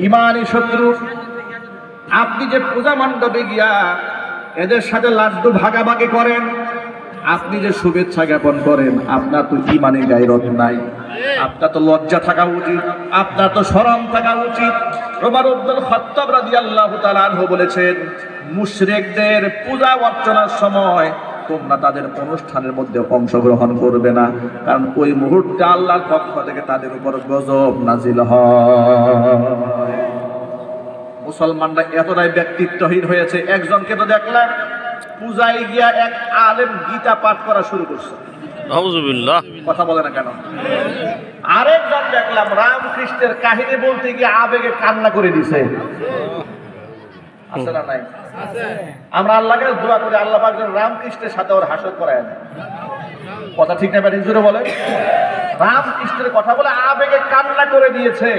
Speaker 1: ঈমানের শত্রু। আপনি যে পূজা মণ্ডপে গিয়া এদের সাথে লাড্ডু ভাগাভাগি করেন, আপনি যে শুভেচ্ছা জ্ঞাপন করেন, আপনার তো ঈমানের গায়রত নাই, আপনার তো লজ্জা থাকা উচিত, আপনার তো শরম থাকা উচিত। ওমর ইবনুল খাত্তাব রাদিয়াল্লাহু তাআলা আনহু বলেছেন, মুশরিকদের পূজা অর্চনার সময় তোমরা তাদের অনুষ্ঠানের মধ্যে অংশগ্রহণ করবে না, কারণ ওই মুহূর্তে আল্লাহর পক্ষ থেকে তাদের উপর গজব নাজিল হয়। মুসলমানরা এতটাই ব্যক্তিত্বহীন হয়েছে, একজনকে তো দেখলাম পূজায় গিয়া এক আলেম গীতা পাঠ করা শুরু করছে।
Speaker 2: নাউযুবিল্লাহ।
Speaker 1: কথা বলে না কেন? আরেকজন দেখলাম রামকৃষ্ণের কাহিনী বলতে গিয়ে আবেগে কান্না করে দিছে। আছে না নাই? আমরা আল্লাহকে দোয়া করি, আল্লাহ পাক যেন রামকৃষ্ণের সাথে ওর হাসর করায় না। কথা ঠিক না ব্যাটিং জুড়ে বলে? রামকৃষ্ণের কথা বলে আবেগে কান্না করে দিয়েছে।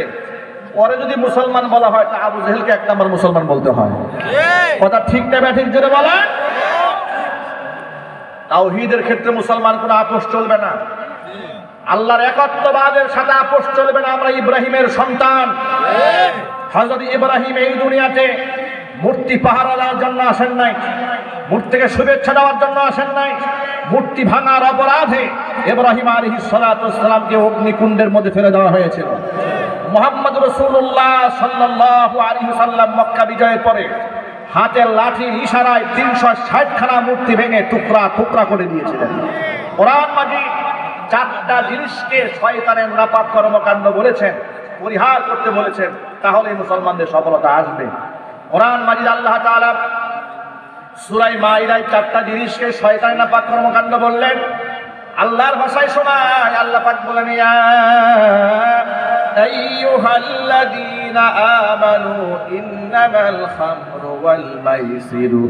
Speaker 1: পরে যদি মুসলমান বলা হয় তা আবু জেহেলকে এক নম্বর মুসলমান বলতে হয়। কথা ঠিক না ব্যাটিং জুড়ে বলে? তাওহীদের ক্ষেত্রে মুসলমান কোনো আপোষ চলবে না, আল্লাহর একত্ববাদের সাথে আপোষ চলবে না। আমরা ইব্রাহিমের সন্তান। হযরত ইব্রাহিম এই দুনিয়াতে মূর্তি পাহারা দেওয়ার জন্য আসেন নাই, মূর্তিকে শুভেচ্ছা দেওয়ার জন্য আসেন নাই। মূর্তি ভাঙার অপরাধে ইব্রাহিম আলাইহিস সালাতু ওয়াস সালামকে অগ্নিকুণ্ডের মধ্যে ফেলে দেওয়া হয়েছিল। মুহাম্মদ রাসূলুল্লাহ সাল্লাল্লাহু আলাইহি ওয়াসাল্লাম মক্কা বিজয়ের পরে হাতের লাঠির ইশারায় 360 খানা মূর্তি ভেঙে টুকরা টুকরা করে দিয়েছিলেন। কোরআন মাজিদ 4টা জিনিসকে শয়তানের নাপাক কর্মকাণ্ড বলেছেন, পরিহার করতে বলেছেন, তাহলে মুসলমানদের সফলতা আসবে। কোরআন মাজিদ আল্লাহ তাআলা সূরা মাইদায় 4টা জিনিসকে শয়তানের নাপাক কর্মকাণ্ড বললেন। আল্লাহর ভাষায় শোনায়, আল্লাহ পাক বলেন, ইয়া আইয়ুহাল্লাযীনা আমানু ইন্নামাল খামরু ওয়াল মাইসিরু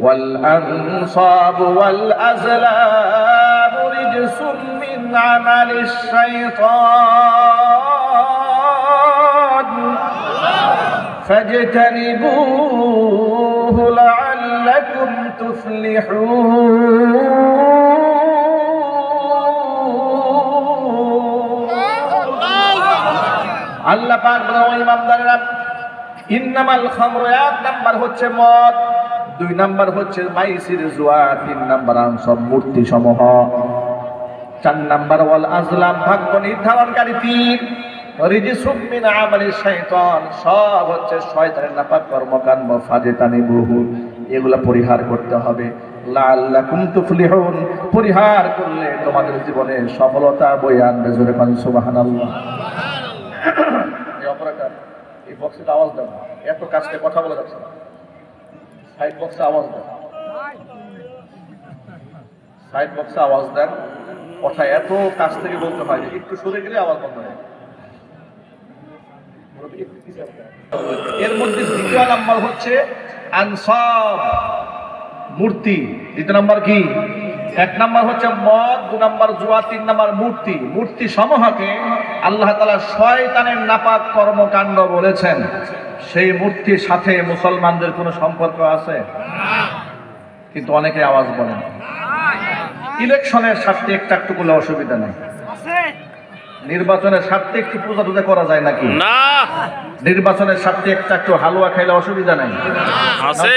Speaker 1: ওয়াল আনসাবু ওয়াল আজলামু রিজসুম মিন আমালিশ শাইতান ফাজতানিবুহু লাআল্লাকুম তুফলিহুন। আল্লাহ পাক বলেন, ইমানদারেরা, ইন্নামাল খামরু, 1 নাম্বার হচ্ছে মদ, 2 নাম্বার হচ্ছে মাইসির জুয়া, 3 নাম্বার আনসাব মূর্তি সমূহ, 4 নাম্বার ওয়াল আজলাম ভাগ্য নির্ধারণকারী তীর, রিজসুম মিন আমালিশ শাইতান, সব হচ্ছে শয়তানের নাপাক কর্মকাণ্ড। ফাজতানিবুহু, এগুলা পরিহার করতে হবে। লাআল্লাকুম তুফলিহুন, পরিহার করলে তোমাদের জীবনে সফলতা বয়ে আনবে। জোরে বলেন সুবহানাল্লাহ। এই অপারেটর, এই বক্সে আওয়াজ দাও, এত কাছে কথা বলা যাচ্ছে না। সাইড বক্সে আওয়াজ দাও, সাইড বক্সে আওয়াজ দেন। কথা এত কাছ থেকে বলতে হয় যে একটু সরে গেলে আওয়াজ বন্ধ হয়। এর মধ্যে 2 নাম্বার হচ্ছে আনসাব, মূর্তি। 2 নাম্বার কি? 1 নাম্বার হচ্ছে মদ, 2 নাম্বার জুয়া, 3 নাম্বার মূর্তি। মূর্তি সমূহকে আল্লাহ তাআলা শয়তানের নাপাক কর্মকাণ্ড বলেছেন। সেই মূর্তির সাথে মুসলমানদের কোনো সম্পর্ক আছে? কিন্তু অনেকে আওয়াজ বলেন। ইলেকশনের স্বার্থে একটু কোনো অসুবিধা নেই, নির্বাচনের স্বার্থে একটু পূজা টুজা করা যায় নাকি? না। নির্বাচনের স্বার্থে একটু হালুয়া খাইলে অসুবিধা নাই? আছে।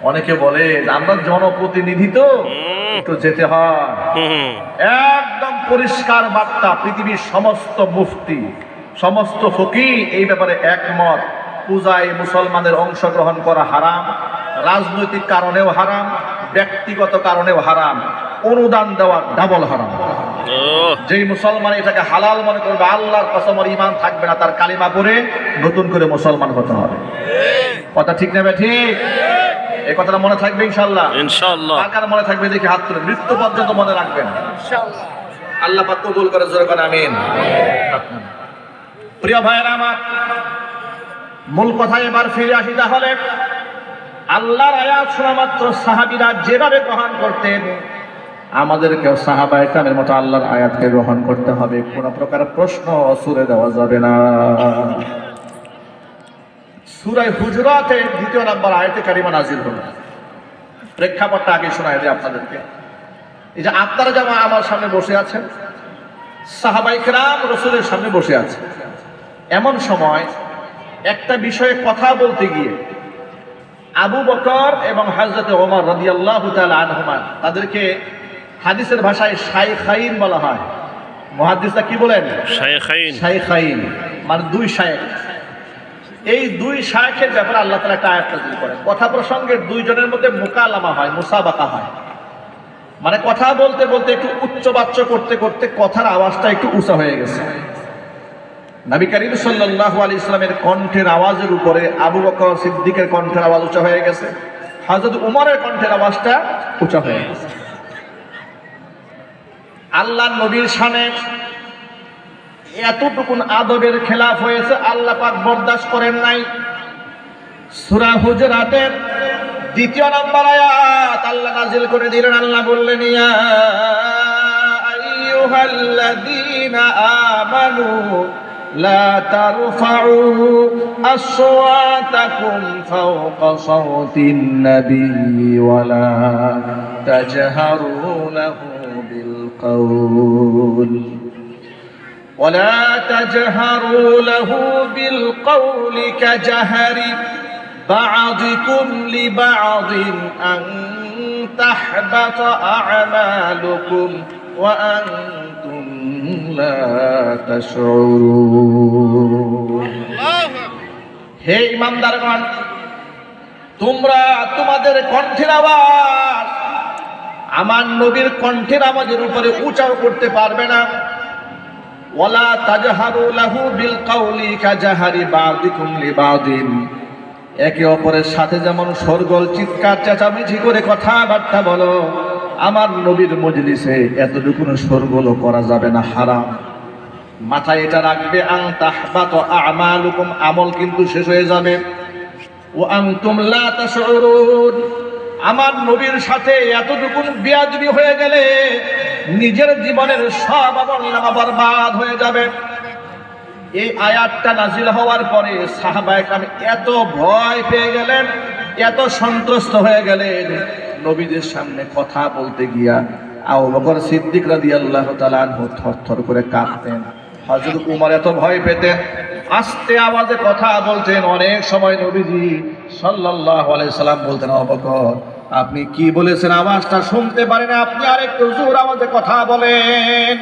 Speaker 1: অনেকে বলে আমরা জনপ্রতিনিধি তো একটু যেতে হয়। একদম পরিষ্কার বার্তা, পৃথিবীর সমস্ত মুফতি, সমস্ত ফকিহ এই ব্যাপারে একমত। পূজায় মুসলমানের অংশগ্রহণ করা হারাম, রাজনৈতিক কারণেও হারাম, ব্যক্তিগত কারণেও হারাম, অনুদান দেওয়া ডাবল হারাম। যেই মুসলমান এটাকে হালাল মনে করবে, আল্লাহর কসম ওর ঈমান থাকবে না, তার কালিমা পড়ে নতুন করে মুসলমান হতে হবে। কথা ঠিক না ঠিক? এই কথাটা মনে থাকবে ইনশাআল্লাহ। ইনশাআল্লাহ। কার মনে থাকবে দেখি হাত তুলে, মৃত্যু পর্যন্ত মনে রাখবেন ইনশাআল্লাহ। আল্লাহ পাক কবুল করে, জোরে করে আমিন। প্রিয় ভাইয়েরা আমার, মূল কথা এবার ফিরে আসি। তাহলে আল্লাহর আয়াত শোনা মাত্র সাহাবীরা যেভাবে গ্রহণ করতেন, আমাদেরকে সাহাবায়ে কেরামের মতো আল্লাহর আয়াতকে গ্রহণ করতে হবে। কোনো প্রকার প্রশ্ন অসুরে দেওয়া যাবে না। সূরা হুজুরাতের 2 নম্বর আয়াতে কারিমা নাযিল হলো। প্রেক্ষাপটটা আগে শোনায় দিই আপনাদেরকে। এই যে আপনারা যেমন আমার সামনে বসে আছেন, সাহাবায়ে কেরাম রাসূলের সামনে বসে আছে, এমন সময় একটা বিষয়ে কথা বলতে গিয়ে আবু বকর এবং হযরত ওমর রাদিয়াল্লাহু তাআলা আনহুমা, তাদেরকে হাদিসের ভাষায় শাইখাইন বলা হয়। মুহাদ্দিসরা কি বলেন? শাইখাইন। শাইখাইন মানে দুই শায়েখ। এই দুই শায়েখের ব্যাপারে আল্লাহ তাআলা একটা আয়াত নাযিল করেন। কথা প্রসঙ্গে দুইজনের মধ্যে মুকালামা হয়, মুসাবাকা হয়। মানে কথা বলতে বলতে একটু উচ্চবাচ্য করতে করতে কথার আওয়াজটা একটু উঁচা হয়ে গেছে। নবী করিম সাল্লাল্লাহু আলাইহি ওয়াসাল্লামের কণ্ঠের আওয়াজের উপরে আবু বকর সিদ্দিকের কণ্ঠের আওয়াজ উঁচা হয়ে গেছে, হযরত উমরের কণ্ঠের আওয়াজটা উঁচা হয়ে গেছে। আল্লাহর নবীর শানে এতটুকুন আদবের খেলাফ হয়েছে, আল্লাহ পাক বরদাশত করেন নাই। সূরা হুজুরাতের 2 নম্বর আয়াত আল্লাহ নাযিল করে দিলেন। আল্লাহ বললেন, ইয়া আইয়ুহাল্লাযীনা আমানু লা তারফাউ আসওয়াতাকুম ফাওকা সাওতিন নাবিয়্যি ওয়া লা তাজহারু লাহু বিল কাওল ولا تجهروا له بالقول كجهر بعضكم لبعض أن تحبط أعمالكم وأنتم لا تشعرون। হে ইমানদারগণ, তোমরা তোমাদের কণ্ঠের আওয়াজ আমার নবীর কণ্ঠের আওয়াজের উপরে উঁচাও করতে পারবে না। ওয়ালা তাজহারু লাহু বিল কাওলি কাজাহারি বাযিকুম লিবাযিন, একে অপরের সাথে যেমন শোরগোল চিৎকার চেঁচামেচি করে কথাবার্তা বলো, আমার নবীর মজলিসে এতটুকু শোরগোল করা যাবে না, হারাম। মাথায় এটা রাখবে, আন তাহবাতু আমালুকুম, আমল কিন্তু শেষ হয়ে যাবে। ওয়া আনতুম লা তাশউরুন, আমার নবীর সাথে এতটুকু বেয়াদবি হয়ে গেলে নিজের জীবনের সব আমলনামা বরবাদ হয়ে যাবে। এই আয়াতটা নাযিল হওয়ার পরে সাহাবায়ে কেরাম এত ভয় পেয়ে গেলেন, এত সন্ত্রস্ত হয়ে গেলেন, নবীদের সামনে কথা বলতে গিয়া আবু বকর সিদ্দিক রাদিয়াল্লাহু তাআলা আনহু থরথর করে কাঁপতেন। হযরত উমর এত ভয় পেতেন, আস্তে আওয়াজে কথা বলতেন। অনেক সময় নবীজি সাল্লাল্লাহু আলাইহি সাল্লাম বলতেন, আবু বকর আপনি কি বলেছেন আওয়াজটা শুনতে পারেন, আপনি আরেকটু জোর আওয়াজে কথা বলেন।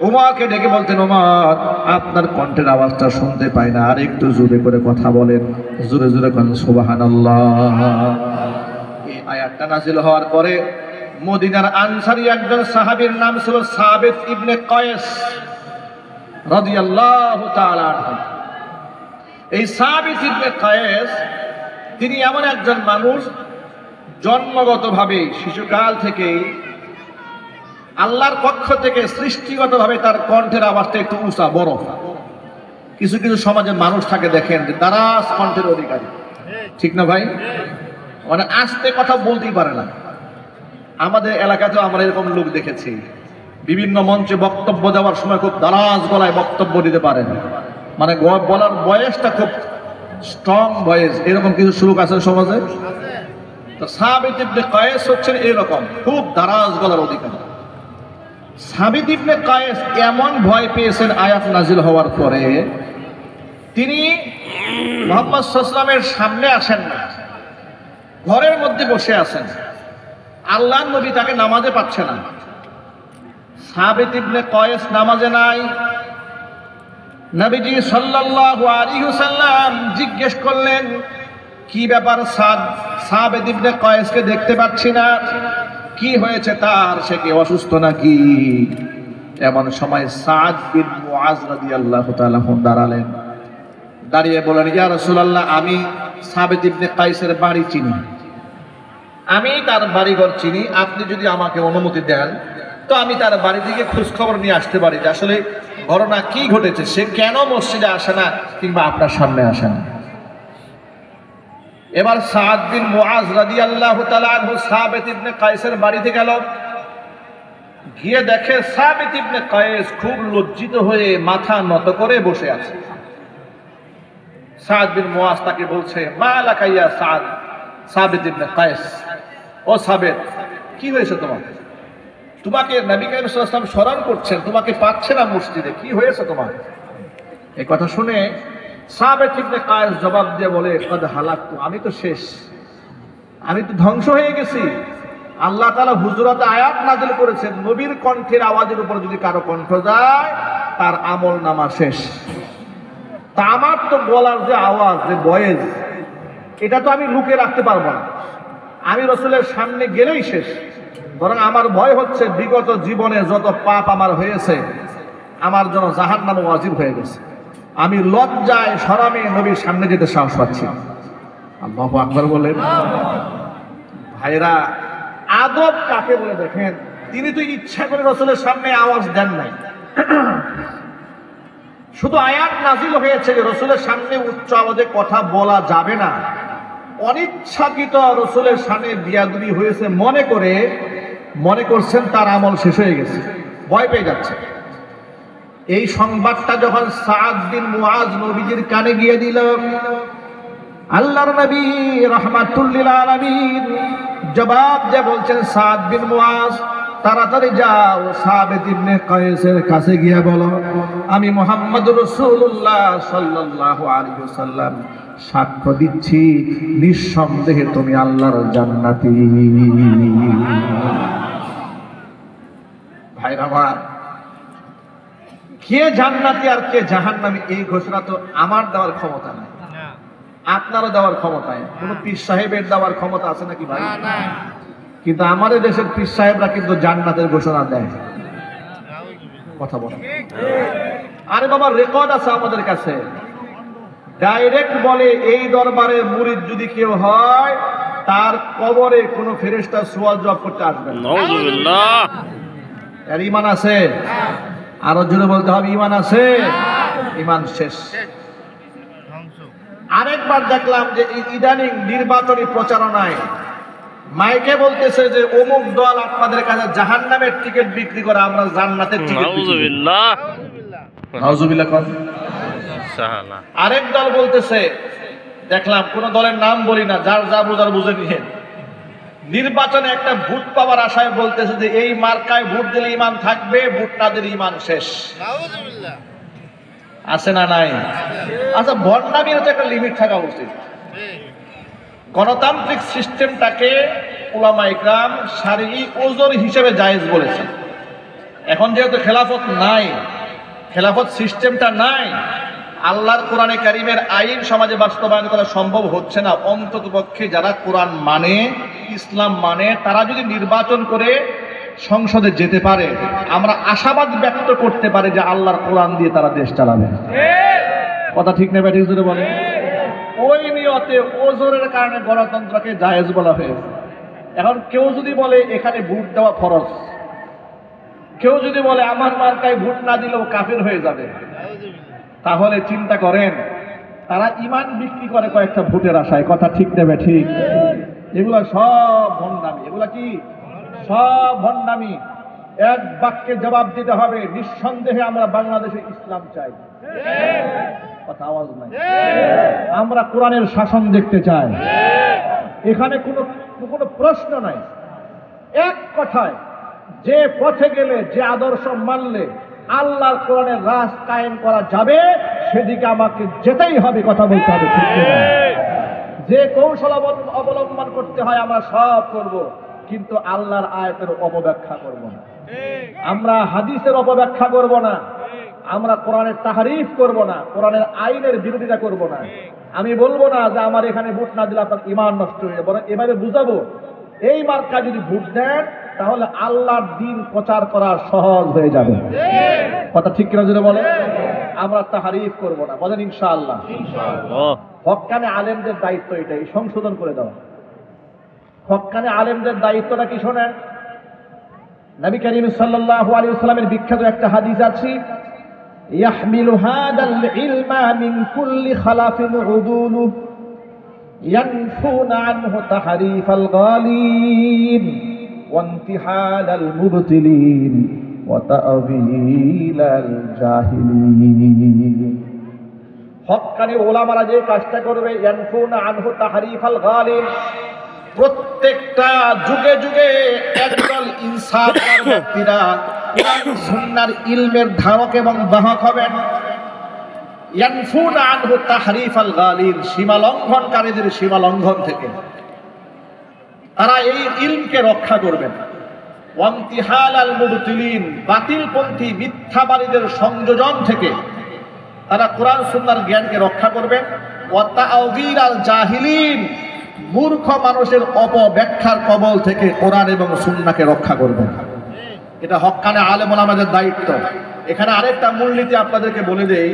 Speaker 1: উমরকে ডেকে বলতেন, উমর আপনার কণ্ঠের আওয়াজটা শুনতে পাই না, আরেকটু জোরে করে কথা বলেন, জোরে জোরে বলেন সুবহানাল্লাহ। এই আয়াতটা নাযিল হওয়ার পরে মদিনার আনসারী একজন সাহাবীর নাম ছিল সাবিত ইবনে কয়েস রাদিয়াল্লাহু তাআলা আনহু। এই সাবিত ইবনে কয়েস তিনি এমন একজন মানুষ, জন্মগতভাবে শিশুকাল থেকেই আল্লাহর পক্ষ থেকে সৃষ্টিগতভাবে তার কণ্ঠের আওয়াজটা একটু উঁচা বড়। কিছু কিছু সমাজে মানুষ থাকে দেখেন যে দারাজ কণ্ঠের অধিকারী, ঠিক না ভাই? মানে আস্তে কথা বলতেই পারে না। আমাদের এলাকাতেও আমরা এরকম লোক দেখেছি, বিভিন্ন মঞ্চে বক্তব্য দেওয়ার সময় খুব দারাজ গলায় বক্তব্য দিতে পারেন, মানে বলার বয়সটা খুব স্ট্রং ভয়েস, এরকম কিছু লোক আছে সমাজে। তো সাবিত ইবনে কয়েস হচ্ছেন এরকম খুব দারাজ গলার অধিকারী। সাবিত ইবনে কয়েস এমন ভয় পেয়েছেন আয়াত নাযিল হওয়ার পরে, তিনি মুহাম্মদ সাল্লাল্লাহু আলাইহি ওয়াসাল্লামের সামনে আসেন না, ঘরের মধ্যে বসে আছেন। আল্লাহর নবী তাকে নামাজে পাচ্ছে না। সাবিত ইবনে কয়েস নামাজে নাই। নবীজি সাল্লাল্লাহু আলাইহি ওয়াসাল্লাম জিজ্ঞেস করলেন, কি ব্যাপার সাবিত ইবনে কয়েসকে দেখতে পাচ্ছি না, কি হয়েছে তার, সে কি অসুস্থ নাকি? এমন সময় সাদ বিন মুআজ রাদিয়াল্লাহু তাআলা দাঁড়ালেন, দাঁড়িয়ে বলেন, ইয়া রাসূলুল্লাহ আমি সাবিত ইবনে কয়েসের বাড়ি চিনি, আমি তার বাড়িঘর চিনি, আপনি যদি আমাকে অনুমতি দেন তো আমি তার বাড়ি থেকে খোঁজ খবর নিয়ে আসতে পারি যে আসলে ঘটনা কি ঘটেছে, সে কেন মসজিদে আসে না কিংবা আপনার সামনে আসে না। এবার সাদ বিন মুআজ রাদিয়াল্লাহু তাআলা আনহু সাবিত ইবনে কয়েসের বাড়িতে গেল, গিয়ে দেখে সাবিত ইবনে কয়েস খুব লজ্জিত হয়ে মাথা নত করে বসে আছে। সাদ বিন মুআজ তাকে বলছে, মা লাকা ইয়া সাদ, সাবিত ইবনে কায়েস, ও সাবিত, কি হয়েছে তোমার? তোমাকে নবী করিম সাল্লাল্লাহু আলাইহি ওয়াসাল্লাম স্মরণ করছেন, তোমাকে পাচ্ছে না মসজিদে, কি হয়েছে তোমার? এই কথা শুনে সাবিত ইবনে কায়েস জবাব দিয়ে বলে, কদ হালাকতু, আমি তো শেষ, আমি তো ধ্বংস হয়ে গেছি। আল্লাহ তাআলা হুজুরাতে আয়াত নাযিল করেছেন, নবীর কণ্ঠের আওয়াজের উপর যদি কারো কণ্ঠ যায় তার আমল নামা শেষ। তা আমার তো বলার যে আওয়াজ, যে ভয়েস, এটা তো আমি লুকে রাখতে পারবো না, আমি রাসূলের সামনে গেলেই শেষ। বরং আমার ভয় হচ্ছে বিগত জীবনে যত পাপ আমার হয়েছে আমার জন্য জাহান্নাম ওয়াজিব হয়ে গেছে, আমি লজ্জায় শরমে নবীর সামনে যেতে সাহস পাচ্ছি না। আল্লাহু আকবার বলেন। ভাইরা, আদব কাকে বলে দেখেন, তিনি তো ইচ্ছা করে রাসূলের সামনে আওয়াজ দেন নাই, শুধু আয়াত নাযিল হয়েছে যে রাসূলের সামনে উচ্চ আওয়াজে কথা বলা যাবে না। অনিচ্ছাকৃত রাসূলের সামনে বিয়াদবি হয়েছে মনে করছেন তার আমল শেষ হয়ে গেছে, ভয় পেয়ে যাচ্ছে। এই সংবাদটা যখন সাদ বিন মুআজ নবীজির কানে গিয়ে দিল, আল্লাহর নবী রাহমাতুল লিল আলামিন জবাব দিয়ে বলছেন, সাদ বিন মুআজ, তাড়াতাড়ি যাও সাবিত ইবনে কায়েসের কাছে গিয়ে বলো, আমি মুহাম্মদুর রাসূলুল্লাহ সাল্লাল্লাহু আলাইহি ওয়াসাল্লাম সাক্ষ্য দিচ্ছি, নিঃসন্দেহে তুমি আল্লাহর জান্নাতি। ভাইরা আমার, কে জান্নাতি আর কে জাহান্নামী এই ঘোষণা তো আমার দেওয়ার ক্ষমতা নাই, আপনারও দেওয়ার ক্ষমতা নাই। কোন পীর সাহেবের দেওয়ার ক্ষমতা আছে নাকি ভাই? কিন্তু আমাদের দেশের পীর সাহেবরা কিন্তু জান্নাতের ঘোষণা দেয়। কথা বলে, আরে বাবা, রেকর্ড আছে আমাদের কাছে, ডাইরেক্ট বলে এই দরবারে মুরিদ যদি কেউ হয় তার কবরে কোনো ফেরেশতা সুয়াল জবাব করতে আসবে না। নাউযুবিল্লাহ। এর ঈমান আছে? আরো জোরে বলতে হবে, ঈমান আছে? ঈমান শেষ। আরেকবার দেখলাম যে ইদানিং নির্বাচনী প্রচারণায় মাইকে বলতেছে যে অমুক দল আপনাদের কাছে জাহান্নামের টিকিট বিক্রি করে, আমরা জান্নাতের টিকিট। নাউযুবিল্লাহ। নাউযুবিল্লাহ। আরেক দল বলতেছে, দেখলাম, কোন দলের নাম বলি না, যার যা বুঝার বুঝে নিয়ে, নির্বাচনে একটা ভোট পাওয়ার আশায় বলতেছে যে এই মার্কায় ভোট দিলে ঈমান থাকবে, ভোট না দিলে ঈমান শেষ। নাউযুবিল্লাহ। আছে না নাই? আচ্ছা, ভণ্ডামির তো একটা লিমিট থাকা উচিত। গণতান্ত্রিক সিস্টেমটাকে উলামায়ে ইকরাম শারঈ ওজর হিসেবে জায়েজ বলেছেন। এখন যেহেতু খেলাফত নাই, খেলাফত সিস্টেমটা নাই, আল্লাহর কোরআনে কারীমের আইন সমাজে বাস্তবায়ন করা সম্ভব হচ্ছে না। অন্ততপক্ষে যারা কোরআন মানে, ইসলাম মানে, তারা যদি নির্বাচন করে সংসদে যেতে পারে, আমরা আশাবাদ ব্যক্ত করতে পারি যে আল্লাহর কোরআন দিয়ে তারা দেশ চালাবে। কথা ঠিক না ব্যাটিং জোরে বলে? ওই নিয়তে ওজোরের কারণে গণতন্ত্রকে জায়েজ বলা হয়েছে। এখন কেউ যদি বলে এখানে ভোট দেওয়া ফরজ, কেউ যদি বলে আমার মার্কায় ভোট না দিলেও কাফের হয়ে যাবে, তাহলে চিন্তা করেন তারা ঈমান বিক্রি করে কয়েকটা ভোটের আশায়। কথা ঠিক নেবে ঠিক? এগুলা সব ভণ্ডামি। এগুলা কি? সব ভণ্ডামি। এক বাক্যে জবাব দিতে হবে, নিঃসন্দেহে আমরা বাংলাদেশে ইসলাম চাই। কথা আওয়াজ নাই। আমরা কোরআনের শাসন দেখতে চাই। এখানে কোনো প্রশ্ন নাই। এক কথায়, যে পথে গেলে, যে আদর্শ মানলে আল্লাহর কোরআনের রাজ কায়েম করা যাবে, সেদিকে আমাকে যেতেই হবে। কথা বলতে হবে, ঠিক না? যে কৌশল অবলম্বন করতে হয় আমরা সব করব, কিন্তু আল্লাহর আয়াতের অপব্যাখ্যা করব না, আমরা হাদিসের অপব্যাখ্যা করব না, আমরা কোরআনের তাহরিফ করব না, কোরআনের আইনের বিরোধিতা করব না। আমি বলবো না যে আমার এখানে ভোট না দিলে আপনার ঈমান নষ্ট হয়ে যাবে, বরং এভাবে বুঝাবো, এই মার্কা যদি ভোট দেন তাহলে আল্লাহর দ্বীন প্রচার করা সহজ হয়ে যাবে। কথা ঠিক কিনা যদি বলে? আমরা তাহরিফ করব না, বলেন ইনশাআল্লাহ। হক্কানে আলেমদের দায়িত্ব এটাই, সংশোধন করে দেওয়া। হক্কানে আলেমদের দায়িত্বটা কি শোনেন। নবী করিম সাল্লাল্লাহু আলাইহি ওয়াসাল্লামের বিখ্যাত একটা হাদিস আছে, ইয়াহমিলু হাদাল ইলমা মিন কুল্লি খালাফিন উদুলু ইয়ানফুনা আনহু তাহরিফাল গালিন ওয়া ইনতিহালাল মুবতিলিন ওয়া তা'যীলাল জাহিলিন। হক্কানি ওলামারা যে কাজটা করবে, ইয়ানফুনা আনহু তাহরিফাল গালিন, প্রত্যেকটা যুগে যুগে একদল ইনসাফকার ব্যক্তিরা কোরআন সুন্নাহর ইলমের ধারক এবং বাহক হবেন। ইয়ানফুনা আনহু তাহরিফাল গালিন, সীমা লঙ্ঘনকারীদের সীমা লঙ্ঘন থেকে তারা এই ইলমকে রক্ষা করবেন। ওয়ান্তিহালাল মুবতিলিন, বাতিলপন্থী মিথ্যাবাদীদের সংযোজন থেকে তারা কোরআন সুন্নাহর জ্ঞানকে রক্ষা করবেন। ওয়া তাআওয়িলাল জাহিলিন, মূর্খ মানুষের অপব্যাখ্যার কবল থেকে কোরআন এবং সুন্নাহকে রক্ষা করবেন। এটা হক্কানে আলেম ওলামাদের দায়িত্ব। এখানে আরেকটা মূলনীতি আপনাদেরকে বলে দেই,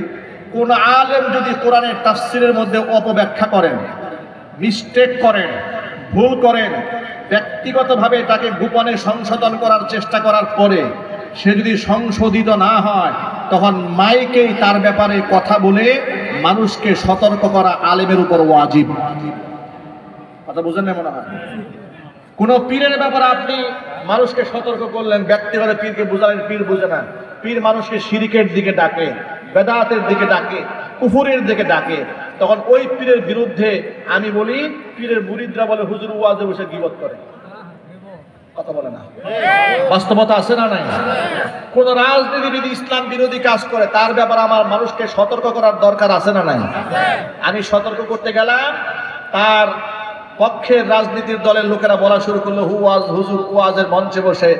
Speaker 1: কোন আলেম যদি কোরআনের তাফসিরের মধ্যে অপব্যাখ্যা করেন, মিস্টেক করেন, ভুল করেন, ব্যক্তিগতভাবে তাকে গোপনে সংশোধন করার চেষ্টা করার পরে সে যদি সংশোধিত না হয়, তখন মাইকেই তার ব্যাপারে কথা বলে মানুষকে সতর্ক করা আলেমের উপর ওয়াজিব। কথা বুঝেন না মনে হয়? কোন পীরের ব্যাপারে আপনি মানুষকে সতর্ক করলেন, ব্যক্তিগত পীরকে বুঝালেন, পীর বুঝে না, পীর মানুষকে শিরকের দিকে ডাকে, বেদাতের দিকে ডাকে, কুফুরের দিকে ডাকে, তখন ওই পীরের বিরুদ্ধে আমি বলি, পীরের মুরিদরা বলে হুজুর ওয়াজে বসে গীবত করে। কথা বলে না? বাস্তবতা আছে না নাই? কোন রাজনীতিবিদ ইসলাম বিরোধী কাজ করে, তার ব্যাপারে আমার মানুষকে সতর্ক করার দরকার আছে না নাই? আমি সতর্ক করতে গেলাম, তার পক্ষের রাজনীতির দলের লোকেরা বলা শুরু করলো হুজুর ওয়াজের মঞ্চে বসে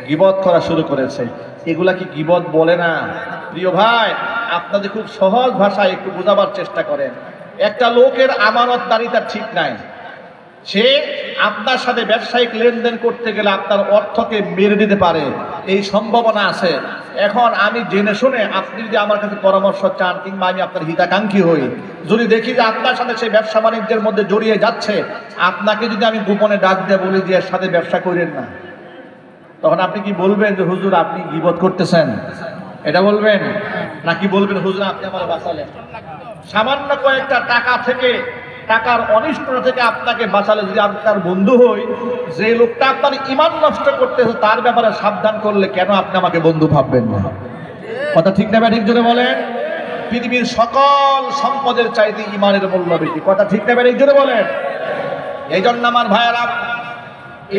Speaker 1: গীবত করা শুরু করেছে। এগুলা কি গীবত বলে না? প্রিয় ভাই, আপনাদের খুব সহজ ভাষায় একটু বোঝাবার চেষ্টা করেন। একটা লোকের আমানতদারিতা ঠিক নাই, সে আপনার সাথে ব্যবসায়িক লেনদেন করতে গেলে আপনার অর্থকে মেরে দিতে পারে, এই সম্ভাবনা আছে। এখন আমি জেনে শুনে আপনি যদি আমার কাছে পরামর্শ চান, কিংবা আমি আপনার হিতাকাঙ্ক্ষী হই, যদি দেখি যে আপনার সাথে সেই ব্যবসা বাণিজ্যের মধ্যে জড়িয়ে যাচ্ছে, আপনাকে যদি আমি গোপনে ডাক দিয়ে বলি যে এর সাথে ব্যবসা করেন না, তখন আপনি কি বলবেন যে হুজুর আপনি গীবত করতেছেন? এটা বলবেন? নাকি বলবেন হুজুর আপনি আমার বাঁচালেন? সামান্য কয়েকটা টাকা থেকে, টাকার অনিষ্টতা থেকে আপনাকে বাঁচালে যদি আপনার বন্ধু হই, যে লোকটা আপনার ঈমান নষ্ট করতেছে তার ব্যাপারে সাবধান করলে কেন আপনি আমাকে বন্ধু ভাববেন না? কথা ঠিক না ঠিক জোরে বলেন? পৃথিবীর সকল সম্পদের চাইতে ঈমানের মূল্য বেশি। কথা ঠিক না ঠিক জোরে বলেন? এই জন্য আমার ভাইয়েরা,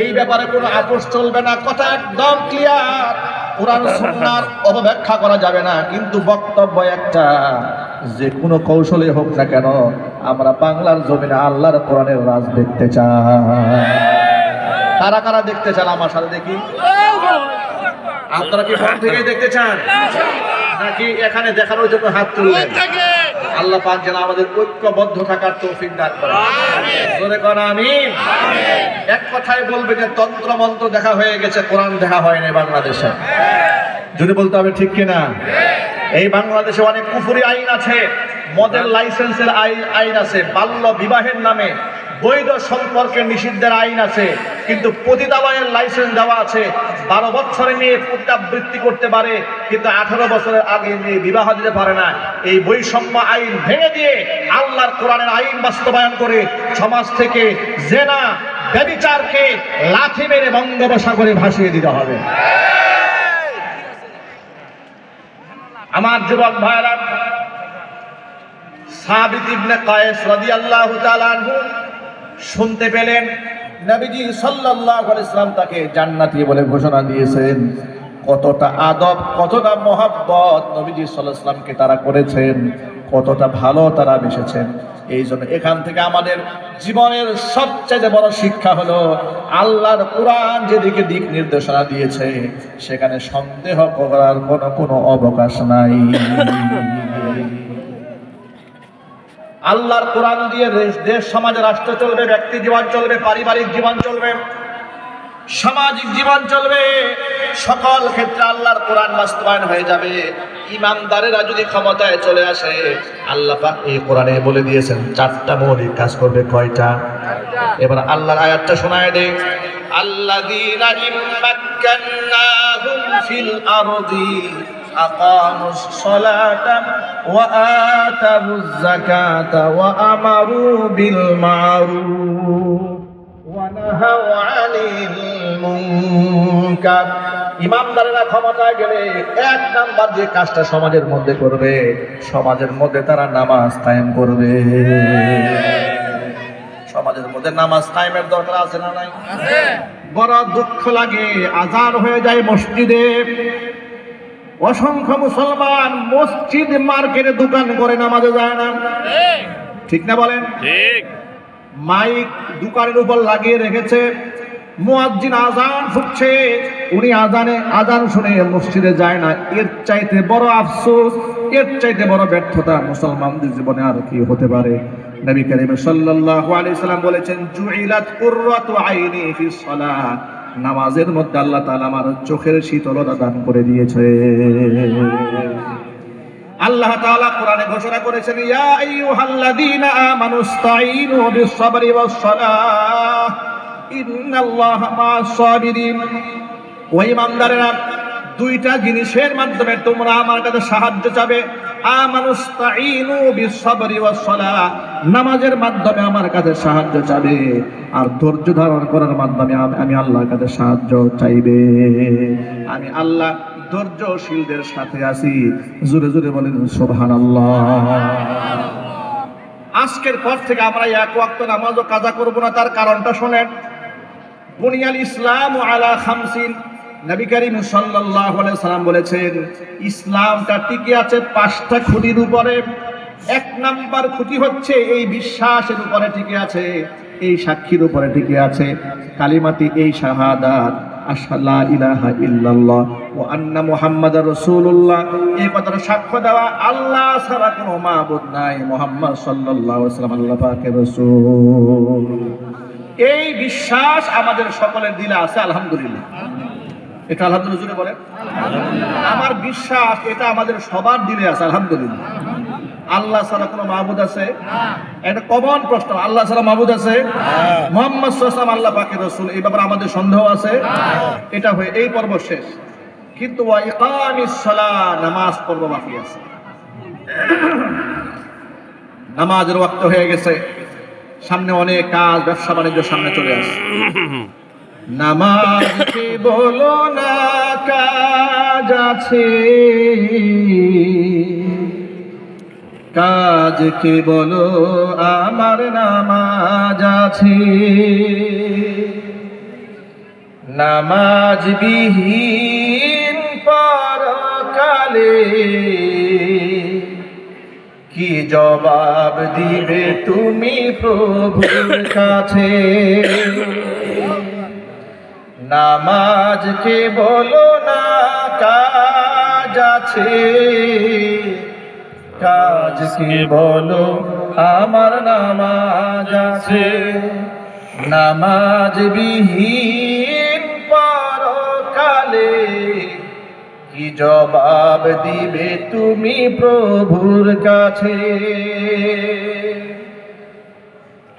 Speaker 1: এই ব্যাপারে কোনো আপোষ চলবে না, কথা একদম ক্লিয়ার। কোরআন সুন্নাহর অপব্যাখ্যা করা যাবে না, কিন্তু বক্তব্য একটা, যে কোনো কৌশলে হোক না কেন আমরা বাংলার জমিনে আল্লাহর কোরআনের রাজ দেখতে চাই। কারা কারা দেখতে চান আমার সাথে দেখি? আপনারা কি ফোন থেকে দেখতে চান নাকি এখানে দেখানোর জন্য হাত তুললেন? আল্লাহ পাক যেন আমাদের ঐক্যবদ্ধ থাকার তৌফিক দান করেন। জোরে কোন আমিন। এক কথায় বলবে যে তন্ত্র মন্ত্র দেখা হয়ে গেছে, কোরআন দেখা হয় না বাংলাদেশে। যদি বলতে হবে ঠিক কিনা? এই বাংলাদেশে অনেক কুফরি আইন আছে, মদের লাইসেন্সের আইন আছে, বাল্য বিবাহের নামে বৈধ সম্পর্কের নিষিদ্ধের আইন আছে, কিন্তু পতিতালয়ের লাইসেন্স দেওয়া আছে। 12 বছরের মেয়ে পুত্রাবৃত্তি করতে পারে, কিন্তু 18 বছরের আগে মেয়ে বিবাহ দিতে পারে না। এই বৈষম্য আইন ভেঙে দিয়ে আল্লাহর কোরআনের আইন বাস্তবায়ন করে সমাজ থেকে জেনা, ব্যভিচারকে লাথি মেরে বঙ্গোপসাগরে ভাসিয়ে দিতে হবে। আমার যুবক ভাইরা, সাবিত ইবনে কায়েস রাদিয়াল্লাহু তাআলা আনহু শুনতে পেলেন নবীজি সাল্লাল্লাহু আলাইহি ওয়াসাল্লাম তাকে জান্নাতি বলে ঘোষণা দিয়েছেন। কতটা আদব, কতটা মহব্বত নবীজি সাল্লাল্লাহু আলাইহি ওয়াসাল্লামকে তারা করেছেন, কতটা ভালো তারা বেসেছেন। এই জন্য এখান থেকে আমাদের জীবনের সবচেয়ে বড় শিক্ষা হলো, আল্লাহর কোরআন যেদিকে দিক নির্দেশনা দিয়েছে সেখানে সন্দেহ করার কোনো অবকাশ নাই। আল্লাহর কোরআন দিয়ে দেশ সমাজ রাষ্ট্র চলবে, ব্যক্তি জীবন চলবে, পারিবারিক জীবন চলবে, সামাজিক জীবন চলবে, সকল ক্ষেত্রে আল্লাহর কোরআন বাস্তবায়ন হয়ে যাবে। ইমানদারেরা যদি ক্ষমতায় চলে আসে, আল্লাহ পাক এই কোরআনে বলে দিয়েছেন 4টা মৌলিক কাজ করবে। কয়টা? এবার আল্লাহর আয়াতটা শোনায় দেই। আল্লাযীনা ইম্মাক্কান্নাহুম ফিল আরদি আকামুস সালাতা ওয়া আতাবুজ যাকাতা ওয়া আমারু বিল মারুফ وَنَهَوْا عَنِ الْمُنكَرِ। ইমামদারেরা ক্ষমতায় গেলে এক নাম্বার যে কাজটা সমাজের মধ্যে করবে, সমাজের মধ্যে তারা নামাজ কায়েম করবে। সমাজের মধ্যে নামাজ কায়েমের দরকার আছে না নাই? বড় দুঃখ লাগে, আজান হয়ে যায় মসজিদে, অসংখ্য মুসলমান মসজিদ মার্কেটে দোকান করে নামাজে যায় না। ঠিক না বলেন?
Speaker 2: ঠিক।
Speaker 1: মাইক দোকানের উপর লাগিয়ে রেখেছে, মুয়াজ্জিন আজান ফুটছে, উনি আজান শুনে মসজিদে যায় না। এর চাইতে বড় আফসোস, এর চাইতে বড় ব্যর্থতা মুসলমানদের জীবনে আর কি হতে পারে? নবী করিম সাল্লাল্লাহু আলাইহি সাল্লাম বলেছেন, জুইলাত কুররাতু আইনি ফিস সালাহ, নামাজের মধ্যে আল্লাহ তাআলা আমার চোখের শীতলতা দান করে দিয়েছে। আল্লাহ তাআলা কোরআনে ঘোষণা করেছেন, ইয়া আইয়ুহাল্লাযীনা আমানুস্তাঈনু বিস-সাবরি ওয়াস-সালাহ ইন্নাল্লাহা মা'আস সাবিরিন। ওই ইমানদারেরা, দুইটা জিনিসের মাধ্যমে তোমরা আমার কাছে সাহায্য চাবে। আমানুস্তাঈনু বিস-সাবরি ওয়াস-সালাহ, নামাজের মাধ্যমে আমার কাছে সাহায্য চাবে, আর ধৈর্য ধারণ করার মাধ্যমে আমি আল্লাহর কাছে সাহায্য চাইবে। আমি আল্লাহ ধৈর্যশীলদের সাথে আছি। জোরে জোরে বলেন সুবহানাল্লাহ। আজকের পর থেকে আমরা এক ওয়াক্ত নামাজও কাজা করব না। তার কারণটা শোনেন। বুনিয়াল ইসলাম আলা খামসিন, নবী করিম সাল্লাল্লাহু আলাইহি সাল্লাম বলেছেন, ইসলামটা টিকে আছে 5টা খুঁটির উপরে। এক নাম্বার খুঁটি হচ্ছে এই বিশ্বাসের উপরে টিকে আছে, এই সাক্ষীর উপরে টিকে আছে, কালিমাতি এই শাহাদাত, আশহাদু ইলাহা ইল্লাল্লাহ ওয়া আন্না মুহাম্মাদার রাসূলুল্লাহ, এই কথাটা সাক্ষ্য দেওয়া আল্লাহ ছাড়া কোনো মাবুদ নাই, মুহাম্মদ সাল্লাল্লাহু আলাইহি ওয়াসাল্লাম আল্লাহ পাকের রাসূল। এই বিশ্বাস আমাদের সকলের দিলে আছে, আলহামদুলিল্লাহ। এটা আলহামদুলিল্লাহ জোরে বলেন। আমার বিশ্বাস এটা আমাদের সবার দিলে আছে, আলহামদুলিল্লাহ। আল্লাহ ছাড়া কোনো মাবুদ আছে? একটা কমন প্রশ্ন, আল্লাহ ছাড়া মাবুদ আছে? মুহাম্মদ সাল্লাল্লাহু আলাইহি ওয়াসাল্লাম আল্লাহ পাকের রাসূল, এই ব্যাপারে আমাদের সন্দেহ আছে? এটা হয়ে এই পর্ব শেষ, কিন্তু ওয়া ইকামিস সালাহ, নামাজ পড়ব বাকি আছে। নামাজের ওয়াক্ত হয়ে গেছে, সামনে অনেক কাজ, ব্যবসা বাণিজ্য সামনে চলে আসে। নামাজকে বলো না কাজ আছে, কাজকে বলো আমার নামাজ আছে। নামাজ বিহীন পরকালে কি জবাব দিবে তুমি প্রভুর কাছে? নামাজকে বলো না কাজ আছে, কাজকে বলো আমার নামাজ আছে। নামাজ বিহীন পরকালে কি জবাব দিবে তুমি প্রভুর কাছে?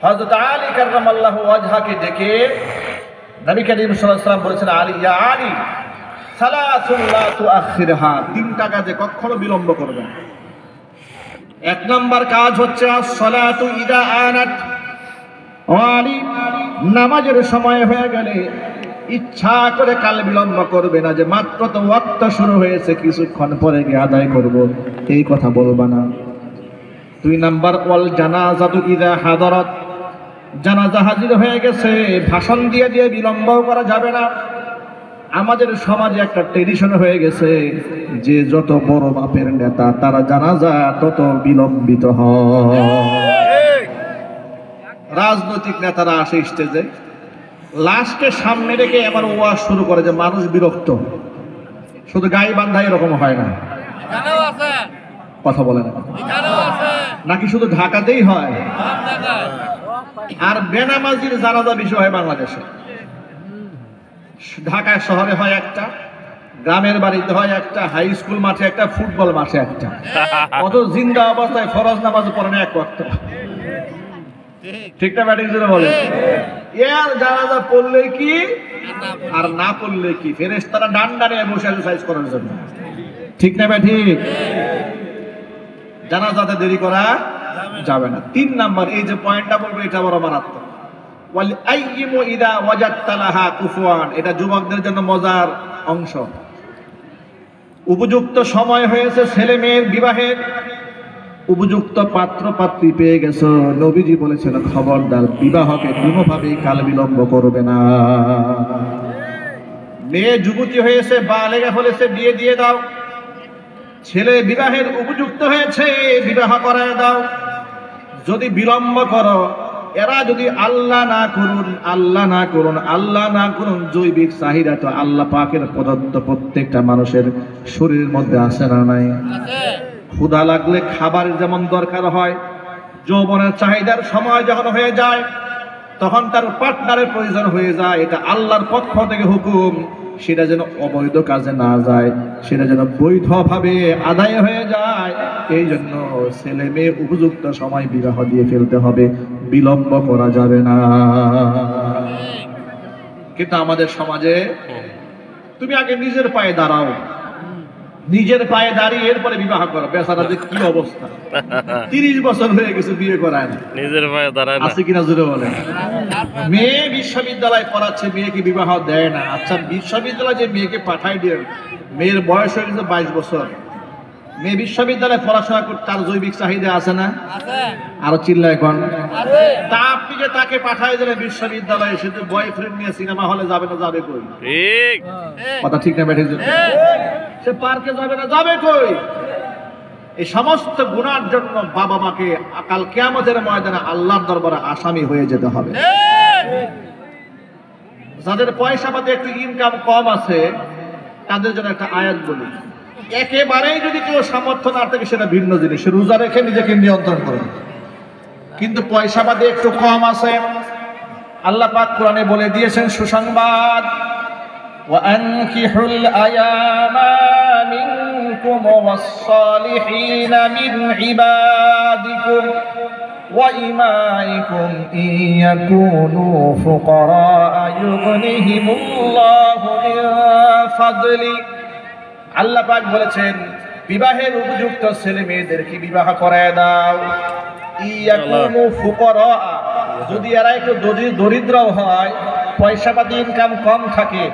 Speaker 1: হযরত আলী কাররামাল্লাহু ওয়াজহাকে ডেকে নবী করিম সাল্লাল্লাহু আলাইহি ওয়াসাল্লাম বলেছেন, আলী, ইয়া আলী, সালাতুন লা তুআখিরহা, 3টা কাজে কখনো বিলম্ব করবে না। 1 নাম্বার কাজ হচ্ছে আস-সালাতু ইযা আনাত। ও আলী, নামাজের সময় হয়ে গেলে ইচ্ছা করে কাল বিলম্ব করবে না, যে মাত্র তো ওয়াক্ত শুরু হয়েছে, কিছুক্ষণ পরে গিয়ে আদায় করব, এই কথা বলবা না। 2 নাম্বার ওয়াল জানাজাতু ইযা হাদারাত, জানাজা হাজির হয়ে গেছে, ভাষণ দিয়ে দিয়ে বিলম্ব করা যাবে না। আমাদের সমাজে একটা ট্রেডিশন হয়ে গেছে যে যত বড় মাপের নেতা তারা জানাজা তত বিলম্বিত হয়। রাজনৈতিক নেতারা আসে স্টেজে, লাস্টে সামনে রেখে এবার ওয়াজ শুরু করে, যে মানুষ বিরক্ত। শুধু গায়ে বান্ধা এরকম হয় না, কথা বলে না নাকি শুধু ঢাকাতেই হয়? আর বেনামাজির জানাজা বেশি হয় বাংলাদেশে। ঢাকায় শহরে হয় একটা, গ্রামের বাড়িতে হয় একটা, হাই স্কুল মাঠে একটা, ফুটবল মাঠে একটা। অত জিন্দা অবস্থায় ফরজ নামাজ পড়ে না এক ওয়াক্ত। ঠিক না ব্যাটিং জন্য বলে? এর জানাজা পড়লে কি আর না পড়লে কি, ফেরেশতারা ডান্ডা নিয়ে বসে আছে সাইজ করার জন্য। ঠিক না ব্যাটিং? জানাজাতে দেরি করা যাবে না। 3 নাম্বার, এই যে পয়েন্টটা বলবো এটা বড় মারাত্মক। ওয়াল আইয়িমু ইদা ওয়াজাদতা লাহা কুফুয়ান, এটা যুবকদের জন্য মজার অংশ। উপযুক্ত সময় হয়েছে ছেলে মেয়ের বিবাহের, উপযুক্ত পাত্র পাত্রী পেয়ে গেছো, নবীজি বলেছেন খবরদার বিবাহকে কোনোভাবেই কাল বিলম্ব করবে না। মেয়ে যুবতী হয়েছে, বালেগা হয়েছে, বিয়ে দিয়ে দাও। ছেলে বিবাহের উপযুক্ত হয়েছে, বিবাহ করায় দাও। যদি বিলম্ব করো, এরা যদি আল্লাহ না করুন জৈবিক চাহিদা তো আল্লাহ পাকের প্রদত্ত প্রত্যেকটা মানুষের শরীরের মধ্যে আসে না নাই? ক্ষুধা লাগলে খাবারের যেমন দরকার হয়, যৌবনের চাহিদার সময় যখন হয়ে যায় তখন তার পার্টনারের প্রয়োজন হয়ে যায়। এটা আল্লাহর পক্ষ থেকে হুকুম, সেটা যেন অবৈধ কাজে না যায়, সেটা যেন বৈধভাবে আদায় হয়ে যায়। এই জন্য ছেলে মেয়ে উপযুক্ত সময় বিবাহ দিয়ে ফেলতে হবে, বিলম্ব করা যাবে না। কিন্তু আমাদের সমাজে তুমি আগে নিজের পায়ে দাঁড়াও, নিজের পায়ে দাঁড়িয়ে এরপরে বিবাহ করো। বেচারাদের কি অবস্থা, 30 বছর হয়ে গেছে বিয়ে করায় না, নিজের পায়ে দাঁড়ায় না। আছে কিনা জোরে বলেন? মেয়ে বিশ্ববিদ্যালয়ে পড়াচ্ছে, মেয়েকে বিবাহ দেয় না। আচ্ছা, বিশ্ববিদ্যালয়ে যে মেয়েকে পাঠাই দেন, মেয়ের বয়স হয়ে গেছে 22 বছর, মেয়ে বিশ্ববিদ্যালয়ে পড়াশোনা করতে তার জৈবিক চাহিদা আছে না? আরো চিল্লায় এখন। তা আপনি যে তাকে পাঠাই দিলেন বিশ্ববিদ্যালয়ে, সে তো বয়ফ্রেন্ড নিয়ে সিনেমা হলে যাবে না, যাবে কই? ঠিক কথা ঠিক না বেঠিক? সে পার্কে যাবে না, যাবে কই? এই সমস্ত গুনার জন্য বাবা মাকে কাল কিয়ামতের ময়দানে আল্লাহর দরবারে আসামি হয়ে যেতে হবে। যাদের পয়সা পাতি একটু ইনকাম কম আছে তাদের জন্য একটা আয়াত বলি, একেবারেই যদি কেউ সামর্থ্য না থাকে সেটা ভিন্ন জিনিস, রোজা রেখে নিজেকে নিয়ন্ত্রণ করবে। কিন্তু পয়সা পাতি একটু কম আছে, আল্লাহ পাক কোরআনে বলে দিয়েছেন সুসংবাদ, وَأَنكِحُوا الْأَيَامَ مِنكُمْ وَالصَّالِحِينَ مِنْ عِبَادِكُمْ وَإِمَائِكُمْ إِنْ يَكُونُوا فُقَرَاءَ يُغْنِهِمُ اللَّهُ مِنْ فَضْلِهِ। আল্লাহ পাক বলেছেন বিবাহের উপযুক্ত ছেলে মেয়েদেরকে বিবাহ করায় দাও। ইয়াকুনু ফুকারা, যদি এরা একটু দরিদ্র হয়, পয়সা পাতি ইনকাম কম থাকে,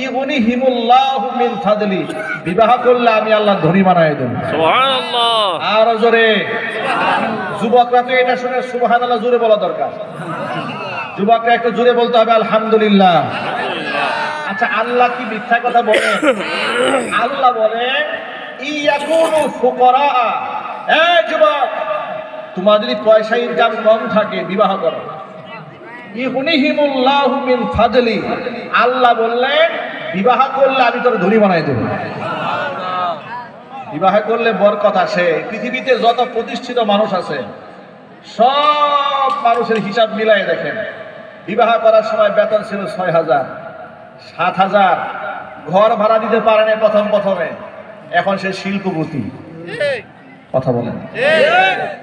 Speaker 1: ইগনিহিমুল্লাহু মিন ফাদলি, বিবাহ করলে আমি আল্লাহ ধনী বানায় দেব। সুবহানাল্লাহ। আর জোরে যুবকরা তো এটা শুনে সুবহানাল্লাহ জোরে বলা দরকার। যুবকরা একটু জোরে বলতে হবে আলহামদুলিল্লাহ। আচ্ছা, আল্লাহ কি মিথ্যা কথা বলে? আল্লাহ বলে ইয়াকুনু ফুকারা, এই যুবক তোমার যদি পয়সা ইনকাম কম থাকে বিবাহ করো। ইগনিহিমুল্লাহু মিন ফাদলি, আল্লাহ বললেন বিবাহ করলে আমি তোর ধনী বানাই দেব। বিবাহ করলে বরকত আসে। পৃথিবীতে যত প্রতিষ্ঠিত মানুষ আছে সব মানুষের হিসাব মিলাই দেখেন, বিবাহ করার সময় বেতন ছিল 6,000, 7,000, ঘর ভাড়া দিতে পারে না প্রথমে, এখন সে শিল্পপতি। কথা বলেন,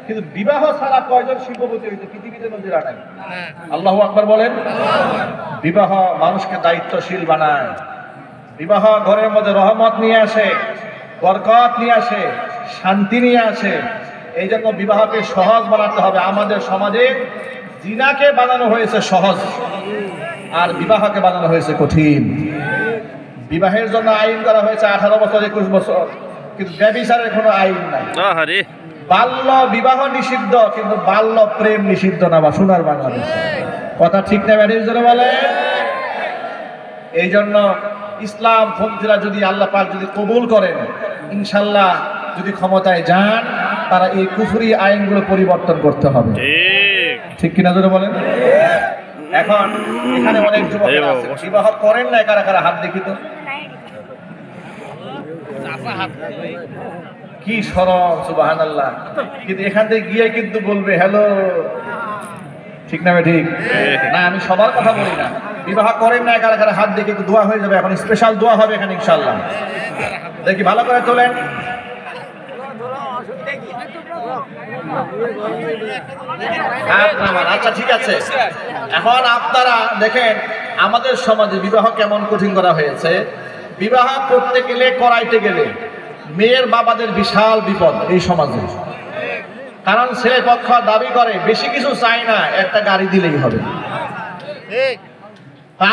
Speaker 1: কিন্তু বিবাহ ছাড়া কয়জন শিল্পপতি হইতে পৃথিবীতে নজির নাই? আল্লাহু আকবার বলেন। বিবাহ মানুষকে দায়িত্বশীল বানায়, বিবাহ ঘরের মধ্যে রহমত নিয়ে আসে, বরকত নিয়ে আসে, শান্তি নিয়ে আসে। এই জন্য বিবাহকে সহজ বানাতে হবে। আমাদের সমাজে জিনাকে বানানো হয়েছে সহজ, আর বিবাহকে বানানো হয়েছে কঠিন। বিবাহের জন্য আইন করা হয়েছে 18 বছর, 21 বছর, কিন্তু ব্যভিচারের কোনো আইন নাই। বাল্য বিবাহ নিষিদ্ধ, কিন্তু বাল্য প্রেম নিষিদ্ধ না, বা সোনার বাংলাদেশ। কথা ঠিক না ব্যাটির জন্য বলে? এই জন্য ইসলাম পন্থীরা যদি আল্লাহ পাক যদি কবুল করেন, ইনশাল্লাহ যদি ক্ষমতায় যান, তারা এই কুফরি আইনগুলো পরিবর্তন করতে হবে। ঠিক কিনা জোরে বলেন? এখন এখানে অনেক যুবকের আছে বিবাহ করেন না, কারা কারা হাত দেখি তো। কি শরম, সুবহানাল্লাহ। কিন্তু এখান থেকে গিয়ে কিন্তু বলবে হ্যালো, ঠিক না? ঠিক না, আমি সবার কথা বলি না। বিবাহ করেন না কারা কারা হাত দেখে দোয়া হয়ে যাবে। এখন স্পেশাল দোয়া হবে এখানে ইনশাআল্লাহ। দেখি ভালো করে তোলেন। আচ্ছা ঠিক আছে। এখন আপনারা দেখেন আমাদের সমাজে বিবাহ কেমন কঠিন করা হয়েছে। বিবাহ করতে গেলে, করাইতে গেলে মেয়ের বাবাদের বিশাল বিপদ এই সমাজে। কারণ ছেলে পক্ষ দাবি করে বেশি কিছু চাই না, একটা গাড়ি দিলেই হবে।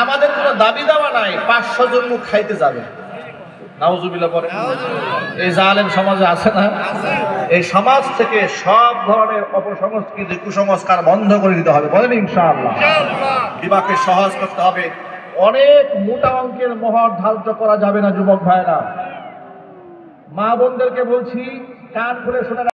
Speaker 1: আমাদের কোনো দাবি দেওয়া নাই 500 জন মুখ খাইতে যাবে, নাউজুবিল্লাহ পরে। এই জালেম সমাজে আছে না? এই সমাজ থেকে সব ধরনের অপসংস্কৃতি কুসংস্কার বন্ধ করে দিতে হবে, বলেন ইনশাআল্লাহ। বিবাহকে সহজ করতে হবে, অনেক মোটা অঙ্কের মোহর ধার্য করা যাবে না। যুবক ভাইরা, মা বোনদেরকে বলছি, কান খুলে শুনে